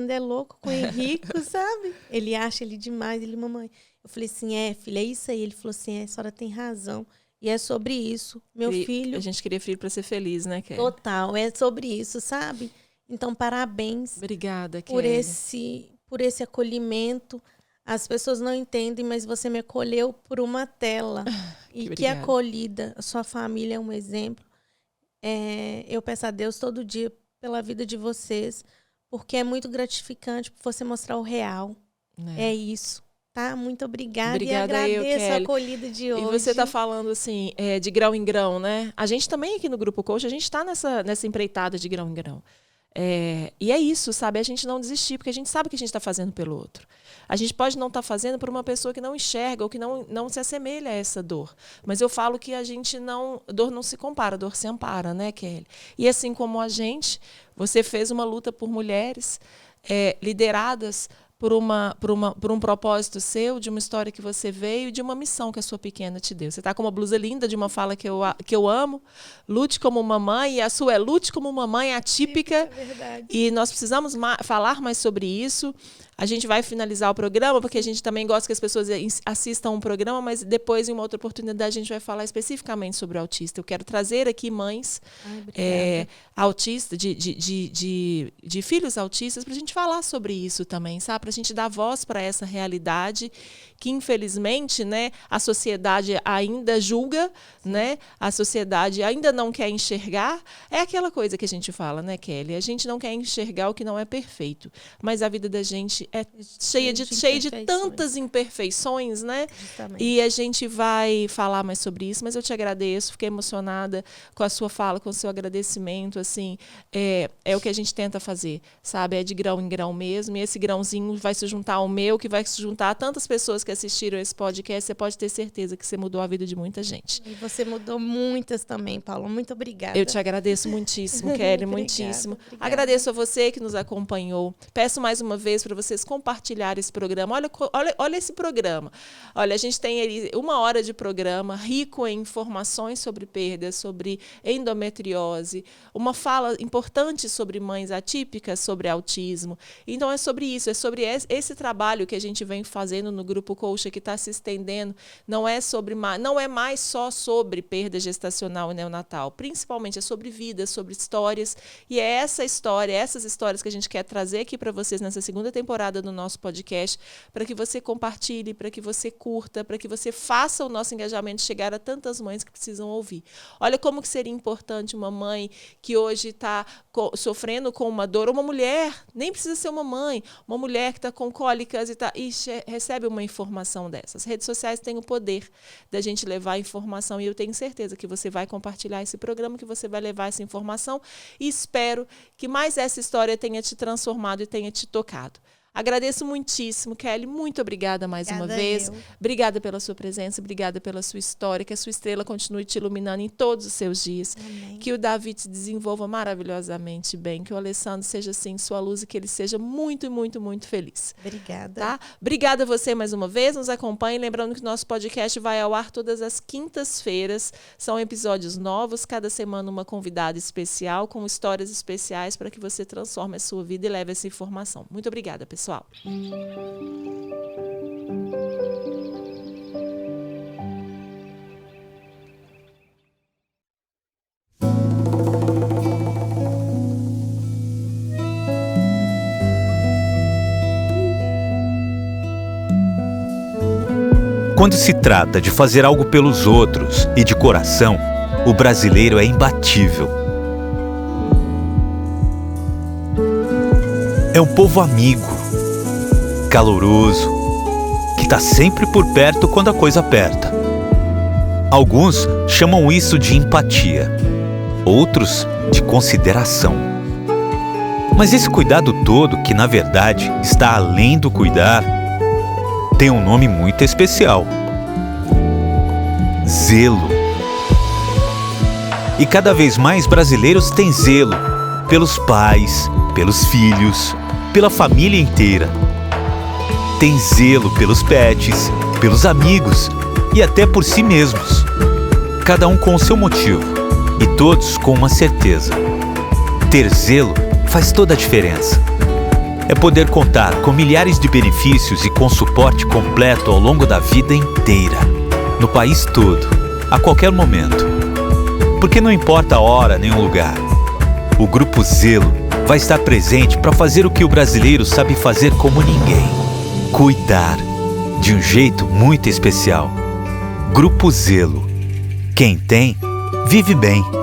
é louco com o Henrico, sabe? Ele acha ele demais, ele, mamãe. Eu falei assim, filha, é isso aí. Ele falou assim, a senhora tem razão. E é sobre isso. Meu filho... A gente queria filho para ser feliz, né, Kelly? Total, é sobre isso, sabe? Então, parabéns. Obrigada, por Kelly. por esse acolhimento. As pessoas não entendem, mas você me acolheu por uma tela. E que acolhida. A sua família é um exemplo. Eu peço a Deus todo dia pela vida de vocês, porque é muito gratificante você mostrar o real. É isso. Tá? Muito obrigada. Obrigada, e agradeço Kelly. a acolhida de hoje. E você está falando assim, de grão em grão, né? A gente também aqui no Grupo Coach, a gente está nessa empreitada de grão em grão. E é isso, sabe? A gente não desistir, porque a gente sabe que a gente está fazendo pelo outro. A gente pode não estar fazendo por uma pessoa que não enxerga ou que não se assemelha a essa dor. Mas eu falo que a gente dor não se compara, dor se ampara, né, Kelly? E assim como a gente, você fez uma luta por mulheres lideradas por um propósito seu, de uma história que você veio, de uma missão que a sua pequena te deu. Você está com uma blusa linda de uma fala que eu amo. Lute como mamãe, e a sua é lute como mamãe atípica. É verdade. E nós precisamos falar mais sobre isso. A gente vai finalizar o programa, porque a gente também gosta que as pessoas assistam um programa, mas depois, em uma outra oportunidade, a gente vai falar especificamente sobre o autista. Eu quero trazer aqui mães autistas, de filhos autistas, para a gente falar sobre isso também, sabe? Para a gente dar voz para essa realidade que, infelizmente, né, a sociedade ainda julga, né? A sociedade ainda não quer enxergar. É aquela coisa que a gente fala, né, Kelly? A gente não quer enxergar o que não é perfeito, mas a vida da gente é cheia de tantas imperfeições, né? Justamente. E a gente vai falar mais sobre isso, mas eu te agradeço, fiquei emocionada com a sua fala, com o seu agradecimento, assim, é o que a gente tenta fazer, sabe? É de grão em grão mesmo, e esse grãozinho vai se juntar ao meu, que vai se juntar a tantas pessoas que assistiram esse podcast. Você pode ter certeza que você mudou a vida de muita gente. E você mudou muitas também, Paulo. Muito obrigada. Eu te agradeço muitíssimo, Kelly, muitíssimo. Obrigada. Agradeço a você que nos acompanhou. Peço mais uma vez para vocês compartilharem esse programa. Olha esse programa. Olha, a gente tem ali 1 hora de programa, rico em informações sobre perdas, sobre endometriose, uma fala importante sobre mães atípicas, sobre autismo. Então é sobre isso, é sobre esse trabalho que a gente vem fazendo no Grupo Coach, que está se estendendo. Não é mais só sobre perda gestacional e neonatal, principalmente é sobre vida, sobre histórias, e é essas histórias que a gente quer trazer aqui para vocês nessa 2ª temporada do nosso podcast, para que você compartilhe, para que você curta, para que você faça o nosso engajamento chegar a tantas mães que precisam ouvir. Olha como que seria importante uma mãe que hoje está sofrendo com uma dor, uma mulher, nem precisa ser uma mãe, uma mulher que está com cólicas e recebe uma informação dessas. As redes sociais têm o poder da gente levar a informação, e eu tenho certeza que você vai compartilhar esse programa, que você vai levar essa informação, e espero que mais essa história tenha te transformado e tenha te tocado. Agradeço muitíssimo, Kelly. Muito obrigada mais uma vez. Obrigada pela sua presença, obrigada pela sua história, que a sua estrela continue te iluminando em todos os seus dias. Amém. Que o Davi te desenvolva maravilhosamente bem, que o Alessandro seja assim sua luz e que ele seja muito, muito, muito feliz. Obrigada. Tá? Obrigada a você mais uma vez, nos acompanhe. Lembrando que nosso podcast vai ao ar todas as quintas-feiras. São episódios novos, cada semana uma convidada especial, com histórias especiais para que você transforme a sua vida e leve essa informação. Muito obrigada, pessoal. Quando se trata de fazer algo pelos outros e de coração, o brasileiro é imbatível. É um povo amigo, caloroso, que está sempre por perto quando a coisa aperta. Alguns chamam isso de empatia, outros de consideração. Mas esse cuidado todo, que na verdade está além do cuidar, tem um nome muito especial: zelo. E cada vez mais brasileiros têm zelo pelos pais, pelos filhos, pela família inteira. Tem zelo pelos pets, pelos amigos e até por si mesmos. Cada um com o seu motivo e todos com uma certeza: ter zelo faz toda a diferença. É poder contar com milhares de benefícios e com suporte completo ao longo da vida inteira, no país todo, a qualquer momento. Porque não importa a hora nem o lugar, o Grupo Zelo vai estar presente para fazer o que o brasileiro sabe fazer como ninguém: cuidar, de um jeito muito especial. Grupo Zelo. Quem tem, vive bem.